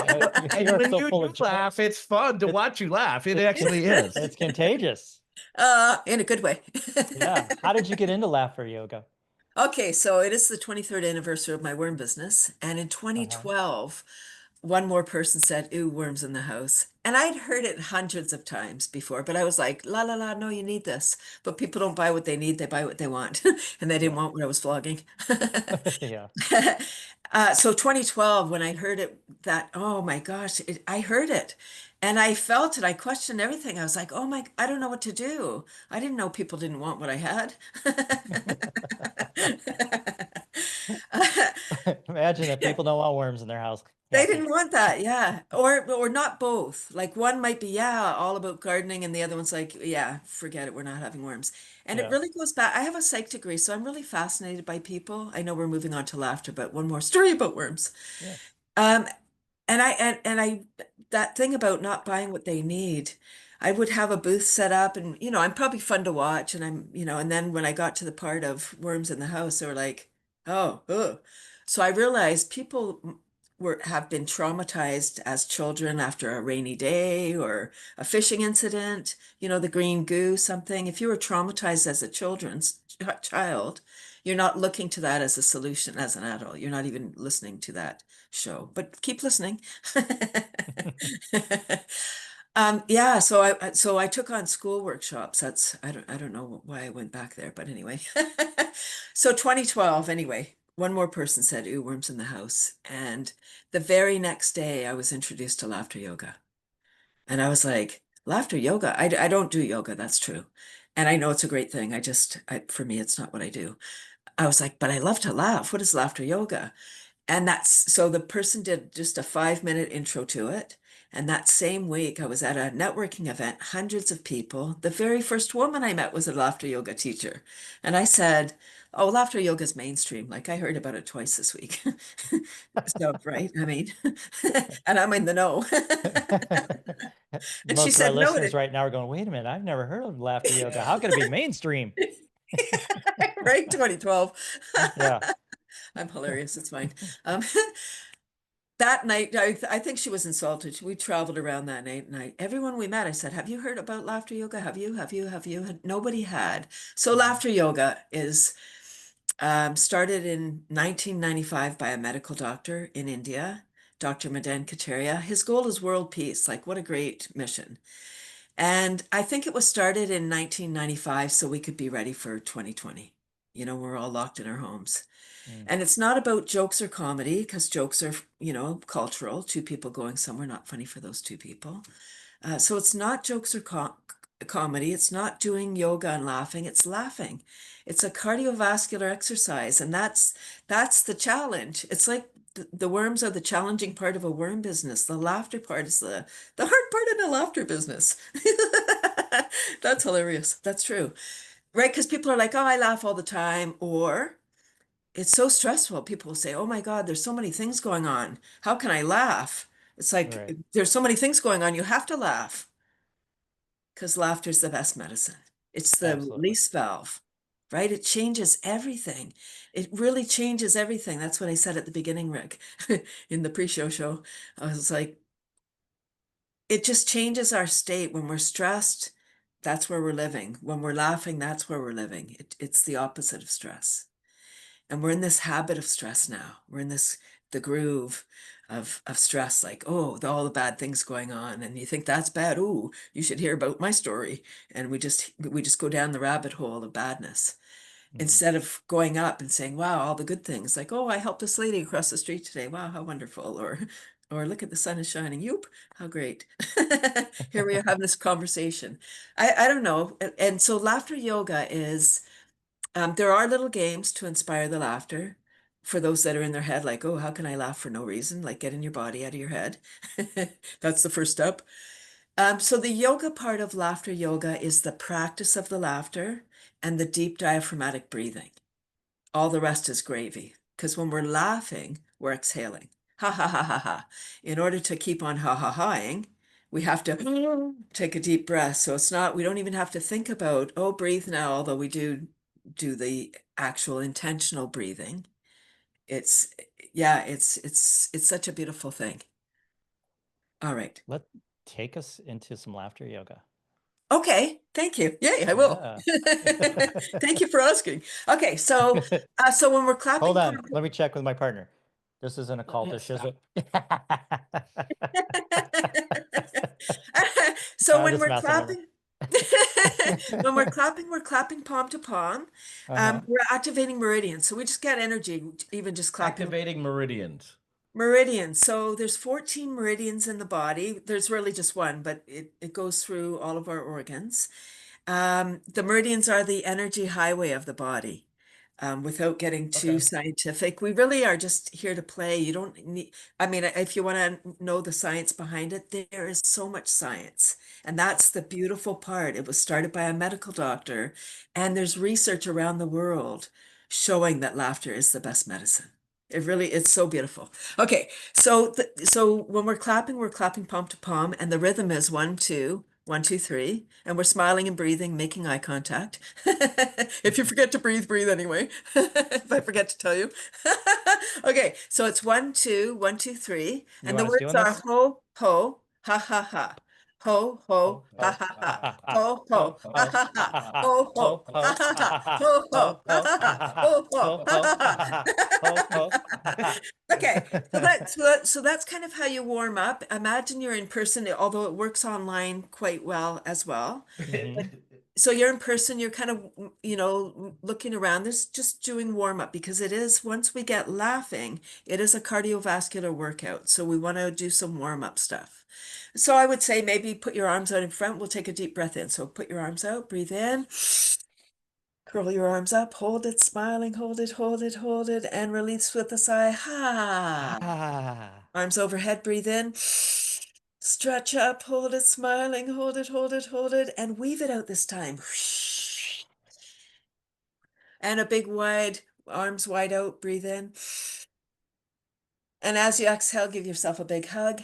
when you do laugh, it's fun to watch you laugh. It actually is. It's contagious. In a good way. Yeah. How did you get into laughter yoga? Okay, so it is the 23rd anniversary of my worm business. And in 2012, one more person said, "Ooh, worms in the house." And I'd heard it hundreds of times before, but I was like, la la la, no, you need this. But people don't buy what they need, they buy what they want. And they didn't Yeah. want what I was vlogging. Yeah. So 2012, when I heard it, that, oh my gosh, I heard it and I felt it. I questioned everything. I was like, oh my, I don't know what to do. I didn't know people didn't want what I had. Imagine if people don't want worms in their house. They Kathy. didn't want that, yeah. Or not both. Like one might be, yeah, all about gardening, and the other one's like, yeah, forget it, we're not having worms. And it Yeah. really goes back. I have a psych degree, so I'm really fascinated by people. I know we're moving on to laughter, but one more story about worms. Yeah. Um, and I that thing about not buying what they need, I would have a booth set up and I'm probably fun to watch and and then when I got to the part of worms in the house, they were like, oh, ugh. So I realized people have been traumatized as children after a rainy day or a fishing incident, the green goo, something. If you were traumatized as a children's child, you're not looking to that as a solution as an adult. You're not even listening to that show, but keep listening. Yeah, so I took on school workshops. I don't know why I went back there, but anyway. So 2012, anyway, one more person said, "Ooh, worms in the house." And the very next day I was introduced to laughter yoga. And I was like, laughter yoga? I don't do yoga, that's true. And I know it's a great thing. For me, it's not what I do. I was like, but I love to laugh. What is laughter yoga? And so the person did just a 5-minute intro to it. And that same week, I was at a networking event, hundreds of people. The very first woman I met was a laughter yoga teacher. And I said, oh, laughter yoga is mainstream. Like I heard about it twice this week. So, right. I mean, and I'm in the know. And she Most of our said, no, listeners right now are going, wait a minute, I've never heard of laughter yoga. How could it be mainstream? right, 2012. Yeah. I'm hilarious. It's fine. Um, that night, I think she was insulted. We traveled around that night, and everyone we met, I said, "Have you heard about laughter yoga? Have you? Have you? Have you?" Nobody had. So laughter yoga is started in 1995 by a medical doctor in India, Dr. Madan Kataria. His goal is world peace. Like, what a great mission. And I think it was started in 1995 so we could be ready for 2020. We're all locked in our homes. Mm. And it's not about jokes or comedy because jokes are, cultural. Two people going somewhere, not funny for those two people. So it's not jokes or comedy. It's not doing yoga and laughing. It's laughing. It's a cardiovascular exercise. And that's the challenge. It's like the worms are the challenging part of a worm business. The laughter part is the hard part in a laughter business. That's hilarious. That's true. Right? Because people are like, oh, I laugh all the time. Or it's so stressful. People will say, oh my God, there's so many things going on. How can I laugh? It's like, Right. there's so many things going on. You have to laugh because laughter is the best medicine. It's the Absolutely. release valve, right? It changes everything. It really changes everything. That's what I said at the beginning, Rick, in the pre-show show. I was like, it just changes our state. When we're stressed, that's where we're living. When we're laughing, that's where we're living. It's the opposite of stress. And we're in this habit of stress now. We're in the groove of stress, like, oh, all the bad things going on. And you think that's bad. Ooh, you should hear about my story. And we just go down the rabbit hole of badness. Mhm. Instead of going up and saying, wow, all the good things, like, oh, I helped this lady across the street today. Wow, how wonderful. Or look at the sun is shining. Yoop, how great. Here we are having this conversation. I don't know. And so laughter yoga is, there are little games to inspire the laughter for those that are in their head, like, oh, how can I laugh for no reason? Like get in your body out of your head. That's the first step. So the yoga part of laughter yoga is the practice of the laughter and the deep diaphragmatic breathing. All the rest is gravy because when we're laughing, we're exhaling. Ha ha ha ha ha. In order to keep on ha ha haing, we have to take a deep breath. So we don't even have to think about, oh, breathe now, although we do the actual intentional breathing. It's such a beautiful thing. All right. Let take us into some laughter yoga. Okay, thank you. Yay, I will. Yeah. Thank you for asking. Okay, so when we're clapping, Hold on, let me check with my partner. This isn't a cultish, is Stop. it? So I'm when just we're messing with clapping, when we're clapping palm to palm. Uh-huh. We're activating meridians. So we just get energy, even just clapping. Activating meridians. Meridians. So there's 14 meridians in the body. There's really just one, but it goes through all of our organs. The meridians are the energy highway of the body. Without getting too Okay. scientific, we really are just here to play. You don't need, I mean, if you want to know the science behind it, there is so much science. And that's the beautiful part. It was started by a medical doctor, and there's research around the world showing that laughter is the best medicine. It really, it's so beautiful. Okay, so when we're clapping palm to palm, and the rhythm is 1, 2, 1, 2, 3, and we're smiling and breathing, making eye contact. If you forget to breathe, breathe anyway. If I forget to tell you. Okay, so it's 1, 2, 1, 2, 3, You and the want us words doing are this? ho, ho, ha, ha, ha. Ho, ho, ha, ha, ha. Ho, ho, ha, ha, ha. Ho, ho, ha, ha, ha. Ho, ho, ha, ha, ha. Ho, ho, ha, ha, ha. Okay, so that's kind of how you warm up. Imagine you're in person, although it works online quite well as well. Mhm. So you're in person, you're kind of, looking around. This just doing warm up, because it is, once we get laughing, it is a cardiovascular workout. So we want to do some warm up stuff. So I would say maybe put your arms out in front. We'll take a deep breath in. So put your arms out, breathe in, curl your arms up, hold it, smiling, hold it, hold it, hold it, and release with a sigh. Ha. Ah. Arms overhead, breathe in. Stretch up, hold it, smiling, hold it, hold it, hold it, and weave it out this time. And a big wide, arms wide out, breathe in. And as you exhale, give yourself a big hug.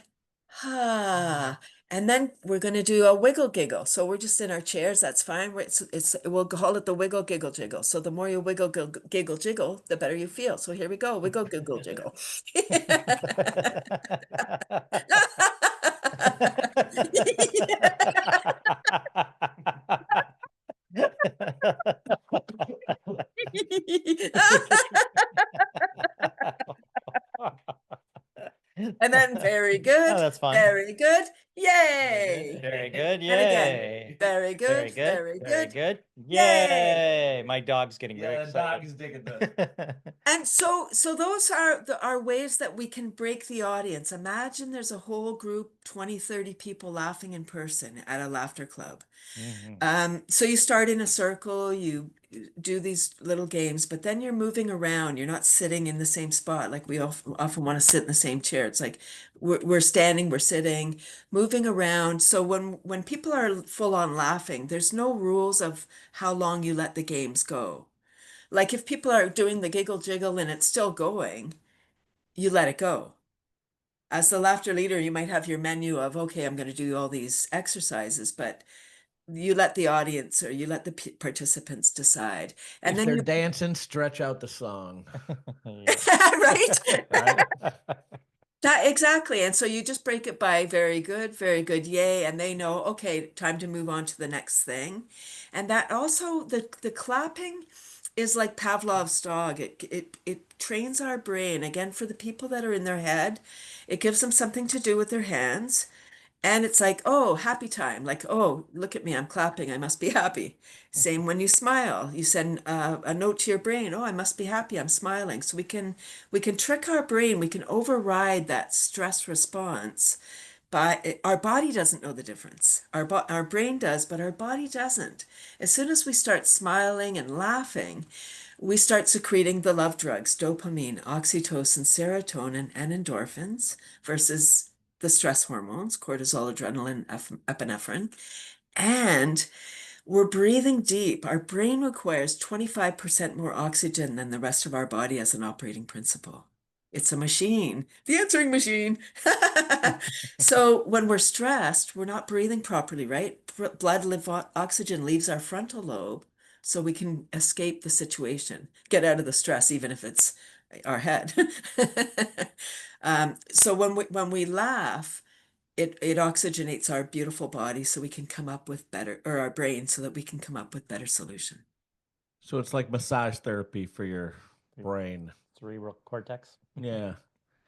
Ha. And then we're going to do a wiggle giggle. So we're just in our chairs. That's fine. We'll call it the wiggle giggle jiggle. So the more you wiggle giggle jiggle, the better you feel. So here we go. Wiggle giggle jiggle. And then very Oh, good. that's fun. Very good. Very Yay. Very good. And again, Yay. very good. Very good. Very Very good. good. Yay. Yay. My dog's getting very Yeah, the excited. dog's digging this. And so those are our ways that we can break the audience. Imagine there's a whole group, 20, 30 people laughing in person at a laughter club. So you start in a circle, you do these little games, but then you're moving around. You're not sitting in the same spot. Like we often want to sit in the same chair. It's like we're standing, we're sitting, moving around. So when people are full on laughing, there's no rules of how long you let the games go. Like if people are doing the giggle jiggle and it's still going, you let it go. As the laughter leader, you might have your menu of, okay, I'm going to do all these exercises, but you let the audience or you let the participants decide. And If then they're you, dancing, stretch out the song. right? Right? That exactly. And so you just break it by very good, yay. And they know, okay, time to move on to the next thing. And that also, the clapping is like Pavlov's dog. It trains our brain. Again, for the people that are in their head, it gives them something to do with their hands. And it's like, oh, happy time. Like, oh, look at me, I'm clapping. I must be happy. Same when you smile. You send a note to your brain. Oh, I must be happy. I'm smiling. So we can trick our brain. We can override that stress response. But our body doesn't know the difference. Our brain does, but our body doesn't. As soon as we start smiling and laughing, we start secreting the love drugs, dopamine, oxytocin, serotonin, and endorphins versus the stress hormones, cortisol, adrenaline, epinephrine. And we're breathing deep. Our brain requires 25% more oxygen than the rest of our body as an operating principle. It's a machine, the answering machine. So when we're stressed, we're not breathing properly, right? Oxygen leaves our frontal lobe so we can escape the situation, get out of the stress, even if it's our head. So when we laugh, it oxygenates our beautiful body so we can come up with better, or our brain so that we can come up with better solution. So it's like massage therapy for your brain. Cerebral cortex. Yeah.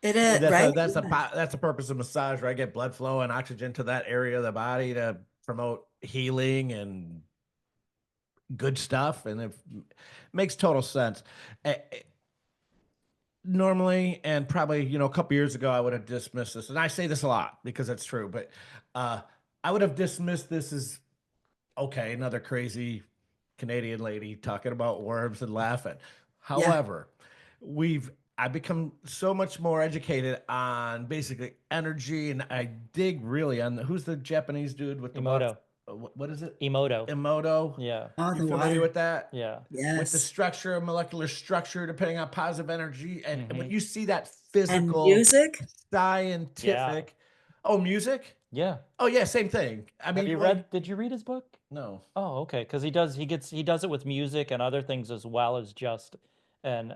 It is, That's right? that's the purpose of massage, right? Get blood flow and oxygen to that area of the body to promote healing and good stuff, and it makes total sense. Normally, and probably, a couple years ago, I would have dismissed this, and I say this a lot because it's true, but I would have dismissed this as, okay, another crazy Canadian lady talking about worms and laughing. Yeah. However, I've become so much more educated on basically energy, and I dig really on who's the Japanese dude with the Emoto. what is it? Emoto. Emoto. Yeah. Oh, You the familiar water. with that? Yeah. With the Yes. structure, molecular structure, depending on positive energy, and when Mhm. you see that And physical, music. scientific, oh, music, Yeah. oh yeah, same thing. I Have mean, you like, read, did you read his book? no. Oh, okay. Because he does it with music and other things as well as just an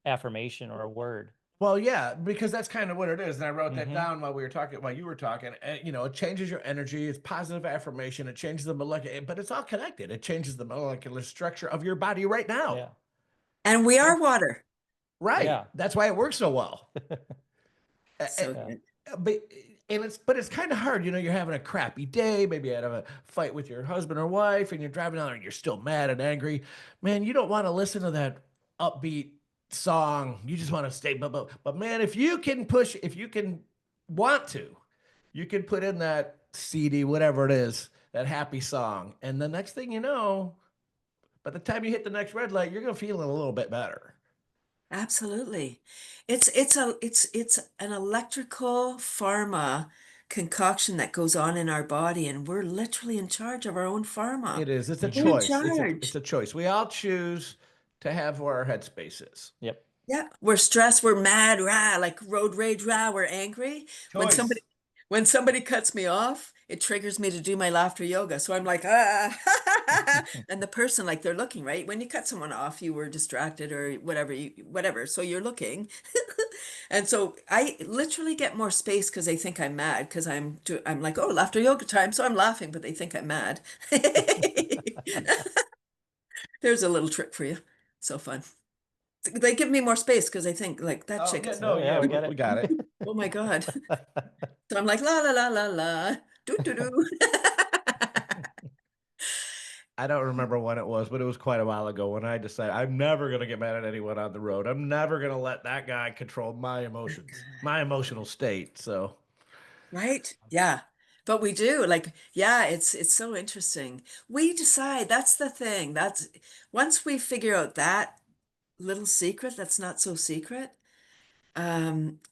affirmation or a word. Well, yeah, because that's kind of what it is. And I wrote that Mhm. down while you were talking. And, it changes your energy. It's positive affirmation. It changes the molecular, but it's all connected. It changes the molecular structure of your body right now. Yeah. And we are water. Right. Yeah. That's why it works so well. So Yeah. good. But it's kind of hard. You're having a crappy day. Maybe you had a fight with your husband or wife, and you're driving down and you're still mad and angry. Man, you don't want to listen to that upbeat song. You just want to stay. But man, if you can want to, you can put in that CD, whatever it is, that happy song, and the next thing you know, by the time you hit the next red light, you're gonna feel a little bit better. Absolutely. It's an electrical pharma concoction that goes on in our body, and we're literally in charge of our own pharma. It is. It's a Mhm. We're in choice. It's charge. a choice. We all choose to have where our headspace is. Yep. Yeah, we're stressed, we're mad, rah, like road rage, rah, we're angry. When Choice. somebody cuts me off, it triggers me to do my laughter yoga. So I'm like, ah, and the person, like, they're looking, right? When you cut someone off, you were distracted or whatever. So you're looking. And so I literally get more space because they think I'm mad because I'm like, oh, laughter yoga time. So I'm laughing, but they think I'm mad. There's a little trick for you. So fun. They give me more space because they think like that Oh, chick yeah, is, no, Oh, yeah, we get we it. got it. oh my God. So I'm like, la la la la la, do do do. I don't remember when it was, but it was quite a while ago when I decided I'm never going to get mad at anyone on the road. I'm never going to let that guy control my emotions, my emotional state. So, Right? Yeah. But we do like, yeah, it's so interesting. We decide, that's the thing. That's once we figure out that little secret that's not so secret,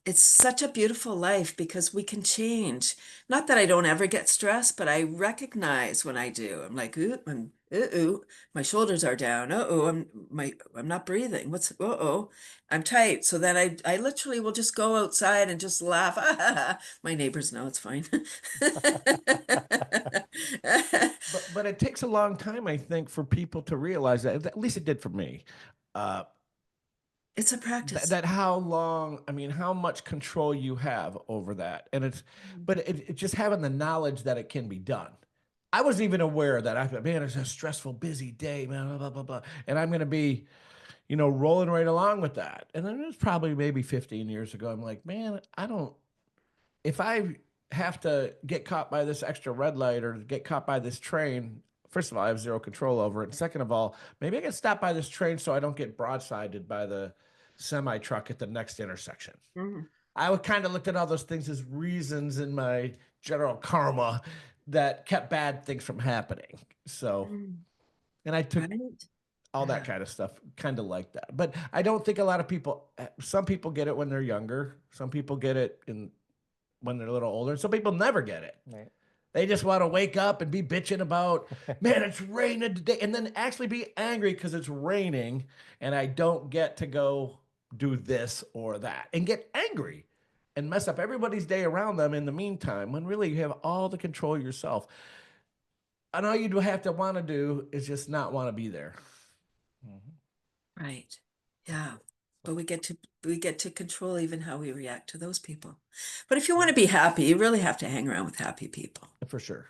it's such a beautiful life because we can change. Not that I don't ever get stressed, but I recognize when I do. I'm like, ooh, my shoulders are down. I'm not breathing. Uh-oh, I'm tight. So then I literally will just go outside and just laugh. My neighbors know it's fine. but it takes a long time, I think, for people to realize that. At least it did for me. Uh, It's a practice. that how long, I mean, how much control you have over that. And it's just having the knowledge that it can be done. I wasn't even aware that I thought, man, it's a stressful, busy day, man, blah, blah, blah, blah. And I'm going to be, rolling right along with that. And then it was probably maybe 15 years ago. I'm like, man, if I have to get caught by this extra red light or get caught by this train, first of all, I have zero control over it. And second of all, maybe I get stopped by this train so I don't get broadsided by the semi truck at the next intersection. Mhm. I would kind of looked at all those things as reasons in my general karma that kept bad things from happening. So, and I took Right? all that Yeah. kind of stuff kind of like that. But I don't think a lot of people, some people get it when they're younger. Some people get it when they're a little older. Some people never get it. Right. They just want to wake up and be bitching about, man, it's raining today. And then actually be angry because it's raining and I don't get to go do this or that and get angry and mess up everybody's day around them in the meantime, when really you have all the control yourself. And all you do have to want to do is just not want to be there. Mhm. Right. Yeah. But we get to control even how we react to those people. But if you want to be happy, you really have to hang around with happy people. For sure.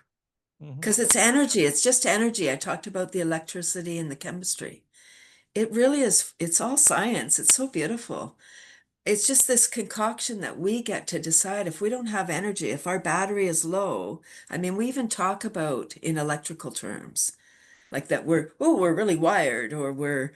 Mhm. Because it's energy. It's just energy. I talked about the electricity and the chemistry. It really is, it's all science. It's so beautiful. it's just this concoction that we get to decide if we don't have energy, if our battery is low. I mean, we even talk about in electrical terms, like that we're really wired, or we're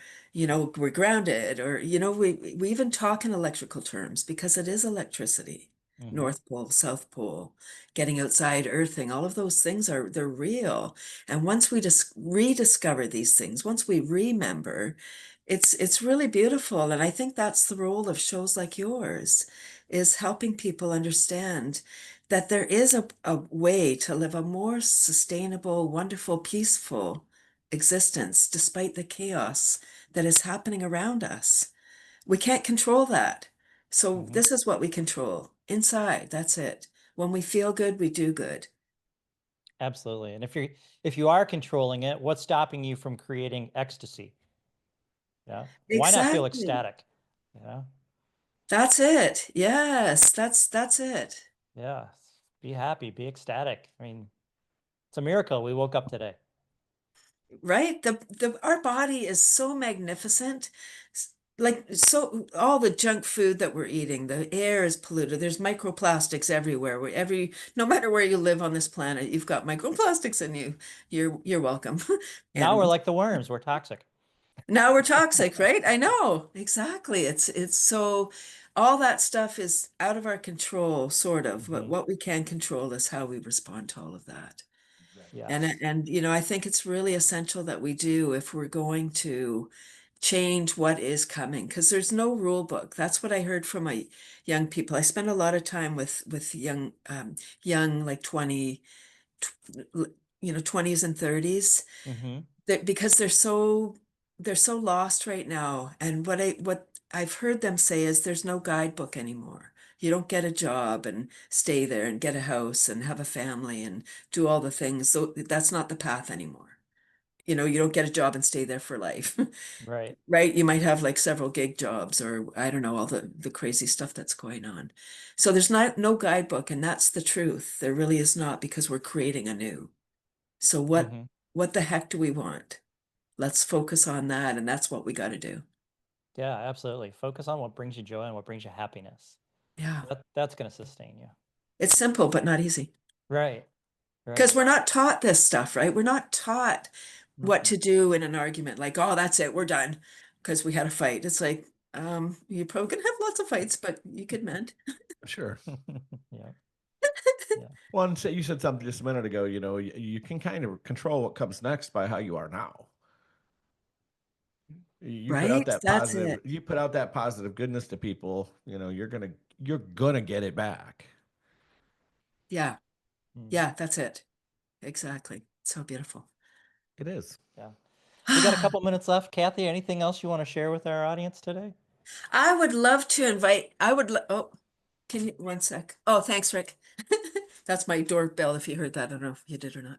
grounded, or, we even talk in electrical terms because it is electricity. North Pole, South Pole, getting outside, earthing, all of those things they're real. And once we just rediscover these things, once we remember, it's really beautiful. And I think that's the role of shows like yours, is helping people understand that there is a way to live a more sustainable, wonderful, peaceful existence despite the chaos that is happening around us. We can't control that. So this is what we control inside. That's it. When we feel good, we do good. Absolutely. And if you are controlling it, what's stopping you from creating ecstasy? Yeah. Why not feel Exactly. ecstatic? Yeah. That's it. Yes, that's it. Yeah. Be happy, be ecstatic. I mean, it's a miracle we woke up today. Right? Our body is so magnificent. Like, so all the junk food that we're eating, the air is polluted. There's microplastics everywhere. No matter where you live on this planet, you've got microplastics in you. You're welcome. Now we're Animals. like the worms, we're toxic. Now we're toxic, right? I know. Exactly. It's so all that stuff is out of our control, sort of. But what we can control is how we respond to all of that. And Yes. I think it's really essential that we do if we're going to change what is coming, because there's no rule book. That's what I heard from my young people. I spend a lot of time with young like 20s and 30s, because they're so lost right now. And what I've heard them say is there's no guidebook anymore. You don't get a job and stay there and get a house and have a family and do all the things. So that's not the path anymore. You don't get a job and stay there for life. Right. Right? You might have like several gig jobs, or I don't know, all the crazy stuff that's going on. So there's no guidebook, and that's the truth. There really is not, because we're creating anew. So what the heck do we want? Let's focus on that, and that's what we got to do. Yeah, absolutely. Focus on what brings you joy and what brings you happiness. Yeah. That's going to sustain you. It's simple, but not easy. Right. Because Right. we're not taught this stuff, right? We're not taught what to do in an argument. Like, oh, that's it, we're done because we had a fight. It's like, you're probably gonna have lots of fights, but you could mend. Sure. Yeah. Yeah. One, you said something just a minute ago, you can kind of control what comes next by how you are now. You put out Right? that That's positive, it. you put out that positive goodness to people, you're gonna get it back. Yeah. Yeah, that's it. Exactly. So beautiful. It is. Yeah. We got a couple minutes left. Cathy, anything else you want to share with our audience today? I would love to invite, oh, can you, one sec. Oh, thanks, Rick. That's my doorbell, if you heard that. I don't know if you did or not.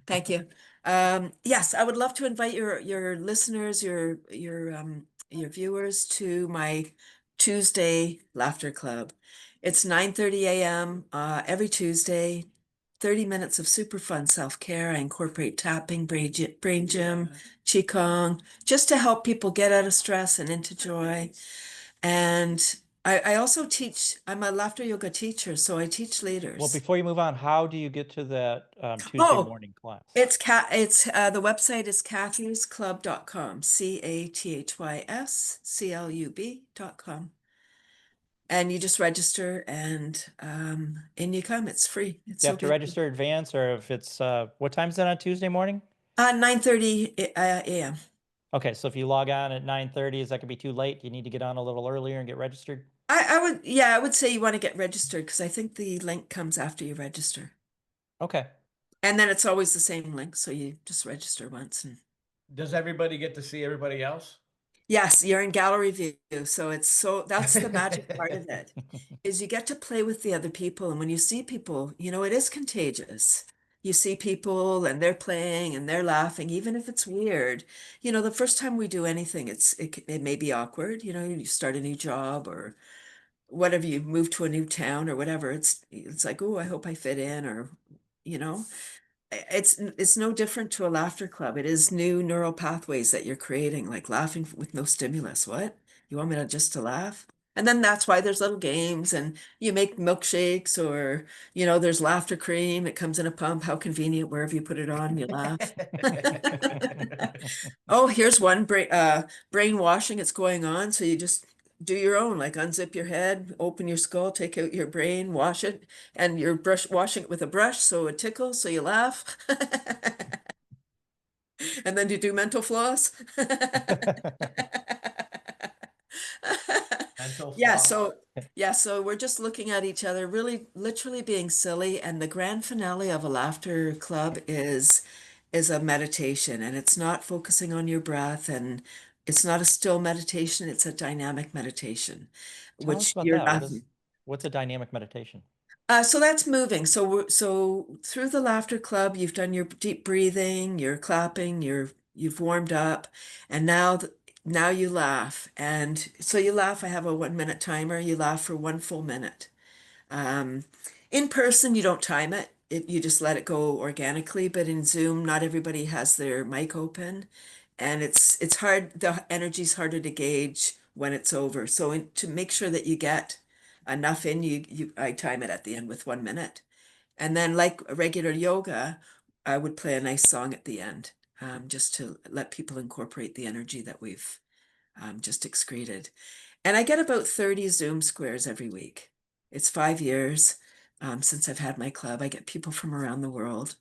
Thank you. Yes, I would love to invite your listeners, your viewers to my Tuesday Laughter Club. It's 9:30 a.m. Every Tuesday. 30 minutes of super fun self-care. I incorporate tapping, brain gym, qigong, just to help people get out of stress and into joy. And I also teach. I'm a laughter yoga teacher, so I teach leaders. Well, before you move on, how do you get to that Tuesday Oh, morning class? It's the website is cathysclub.com, CATHYSCLUB.com. And you just register, and in you come. It's free. It's Do you so have to beautiful. register advance, or if it's what time is it on Tuesday morning? 9:30 a.m. Okay, so if you log on at 9:30, is that gonna be too late? You need to get on a little earlier and get registered? I would say you want to get registered, because I think the link comes after you register. Okay. And then it's always the same link, so you just register once. And Does everybody get to see everybody else? yes, you're in gallery view, so that's the magic part of it, is you get to play with the other people, and when you see people, it is contagious. You see people and they're playing and they're laughing, even if it's weird. The first time we do anything, it may be awkward. You start a new job or whatever, you move to a new town or whatever. It's like, oh, I hope I fit in, or you know, it's no different to a laughter club. It is new neural pathways that you're creating, like laughing with no stimulus. What? You want me to just to laugh? And then that's why there's little games and you make milkshakes or, there's laughter cream. It comes in a pump. How convenient, wherever you put it on, you laugh. Oh, here's one brainwashing. It's going on. So you just do your own, like unzip your head, open your skull, take out your brain, wash it, and you're washing it with a brush. So it tickles, so you laugh. And then you do mental floss. Mental Yeah, floss. so we're just looking at each other, really literally being silly. And the grand finale of a laughter club is a meditation, and it's not focusing on your breath, and it's not a still meditation, it's a dynamic meditation, Tell us which about you're that. laughing. What's a dynamic meditation? So that's moving. So through the laughter club, you've done your deep breathing, you're clapping, you've warmed up, and now you laugh. And so you laugh. I have a 1 minute timer. You laugh for 1 full minute. Um, in person, you don't time it. You just let it go organically. But in Zoom, not everybody has their mic open, and it's hard. The energy's harder to gauge when it's over. So to make sure that you get enough in, I time it at the end with 1 minute, and then like regular yoga, I would play a nice song at the end, just to let people incorporate the energy that we've just excreted. And I get about 30 Zoom squares every week. It's 5 years since I've had my club. I get people from around the world.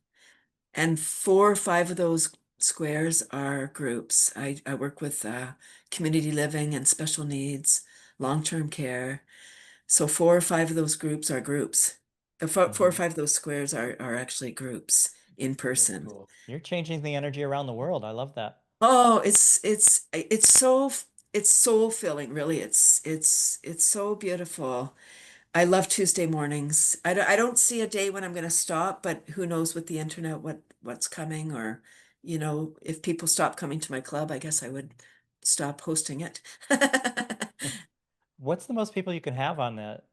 And 4 or 5 of those squares are groups. I work with community living and special needs, long-term care. So 4 or 5 of those groups are groups. Four or Mhm. 5 of those squares are actually groups in That's person. cool. You're changing the energy around the world. I love that. Oh, it's soul filling, really. It's so beautiful. I love Tuesday mornings. I don't see a day when I'm going to stop, but who knows with the internet what's coming, or if people stop coming to my club, I guess I would stop hosting it. What's the most people you can have on that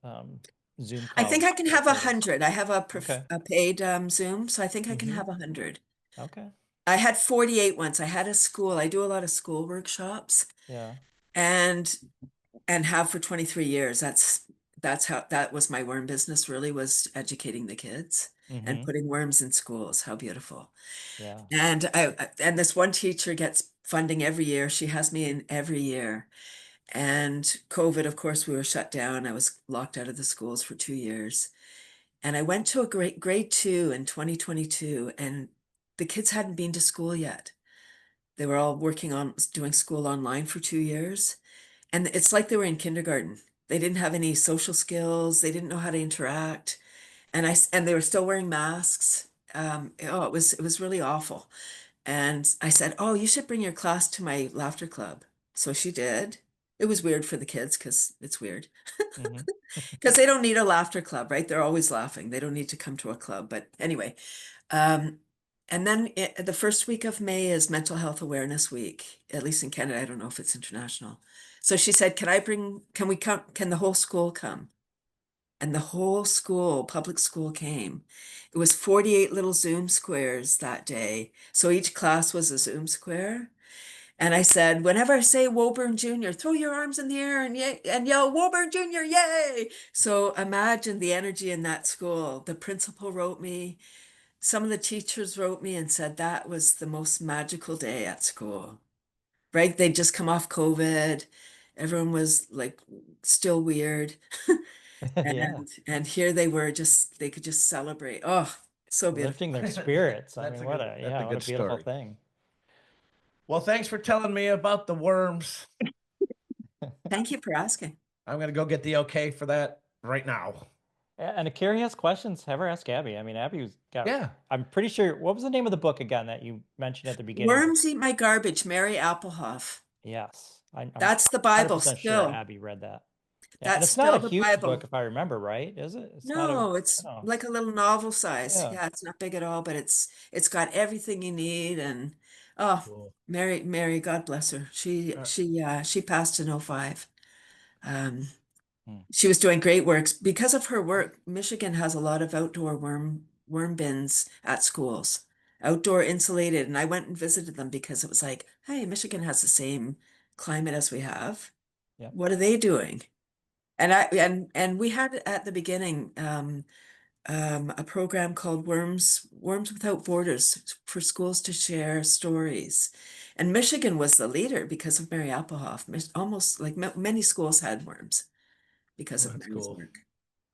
Zoom I think call I can per have a day? hundred. I have Okay. a paid Zoom, so I think I can Mm-hmm. have 100. Okay. I had 48 once. I had a school. I do a lot of school workshops, Yeah. and have for 23 years. That's how that was my worm business, really, was educating the kids and Mm-hmm. putting worms in schools. How beautiful. Yeah. And this one teacher gets funding every year. She has me in every year. And COVID, of course, we were shut down. I was locked out of the schools for 2 years. And I went to a grade 2 in 2022, and the kids hadn't been to school yet. They were all working on doing school online for 2 years. And it's like they were in kindergarten. They didn't have any social skills. They didn't know how to interact. And they were still wearing masks. Oh, it was really awful. And I said, "Oh, you should bring your class to my laughter club." So she did. It was weird for the kids because it's weird. Mm-hmm. Because they don't need a laughter club, right? They're always laughing. They don't need to come to a club. But anyway, um, and then the first week of May is Mental Health Awareness Week, at least in Canada. I don't know if it's international. So she said, can we come, can the whole school come? And the whole school, public school, came. It was 48 little Zoom squares that day. So each class was a Zoom square. And I said, whenever I say Woburn Jr., throw your arms in the air and yell, Woburn Jr., yay. So imagine the energy in that school. The principal wrote me, some of the teachers wrote me and said that was the most magical day at school, right? They'd just come off COVID. Everyone was like still weird. Yeah. And here they were, they could just celebrate. Oh, so beautiful. Lifting their spirits. I That's mean, a good, that's a what a good beautiful story. thing. Well, thanks for telling me about the worms. Thank you for asking. I'm gonna go get the okay for that right now. And if Carrie has questions, have her ask Abby. I mean, Abby's got, Yeah. I'm pretty sure, what was the name of the book again that you mentioned at the beginning? Worms Eat My Garbage, Mary Applehoff. Yes. I'm That's the Bible 100% sure still. Abby read that. Yeah. And That's it's not a still the huge book, Bible. if I remember right, is it? It's not a, No, it's no. like a little novel size. Yeah. Yeah, it's not big at all, but it's got everything you need. And oh, Cool. Mary, God bless her. She passed in '05. Um, Hmm. she was doing great works. Because of her work, Michigan has a lot of outdoor worm bins at schools, outdoor insulated. And I went and visited them because it was like, hey, Michigan has the same climate as we have. Yep. What are they doing? And we had at the beginning a program called Worms Without Borders for schools to share stories. And Michigan was the leader because of Mary Applehoff. Almost like many schools had worms because of That's Mary's cool. work.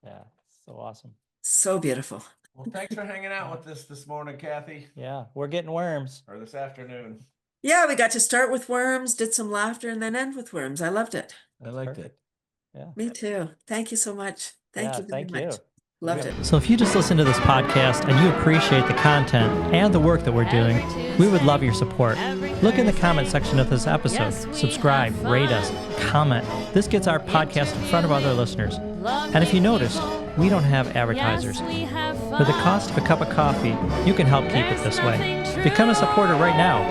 Yeah, so awesome. So beautiful. Well, thanks for hanging out with us this morning, Cathy, Yeah, we're getting worms. or this afternoon. Yeah, we got to start with worms, did some laughter, and then end with worms. I loved it. I liked Perfect. Yeah. Me too. Thank you so much. Thank you very much. Loved it. So if you just listen to this podcast and you appreciate the content and the work that we're doing, we would love your support. Look in the comment section of this episode. Subscribe, rate us, comment. This gets our podcast in front of other listeners. And if you noticed, we don't have advertisers. For the cost of a cup of coffee, you can help keep it this way. Become a supporter right now.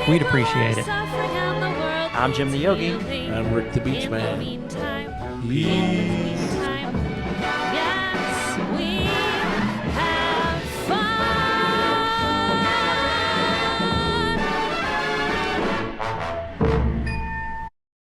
We'd appreciate it. I'm Jim the Yogi. I'm Rick the Beachman. Peace.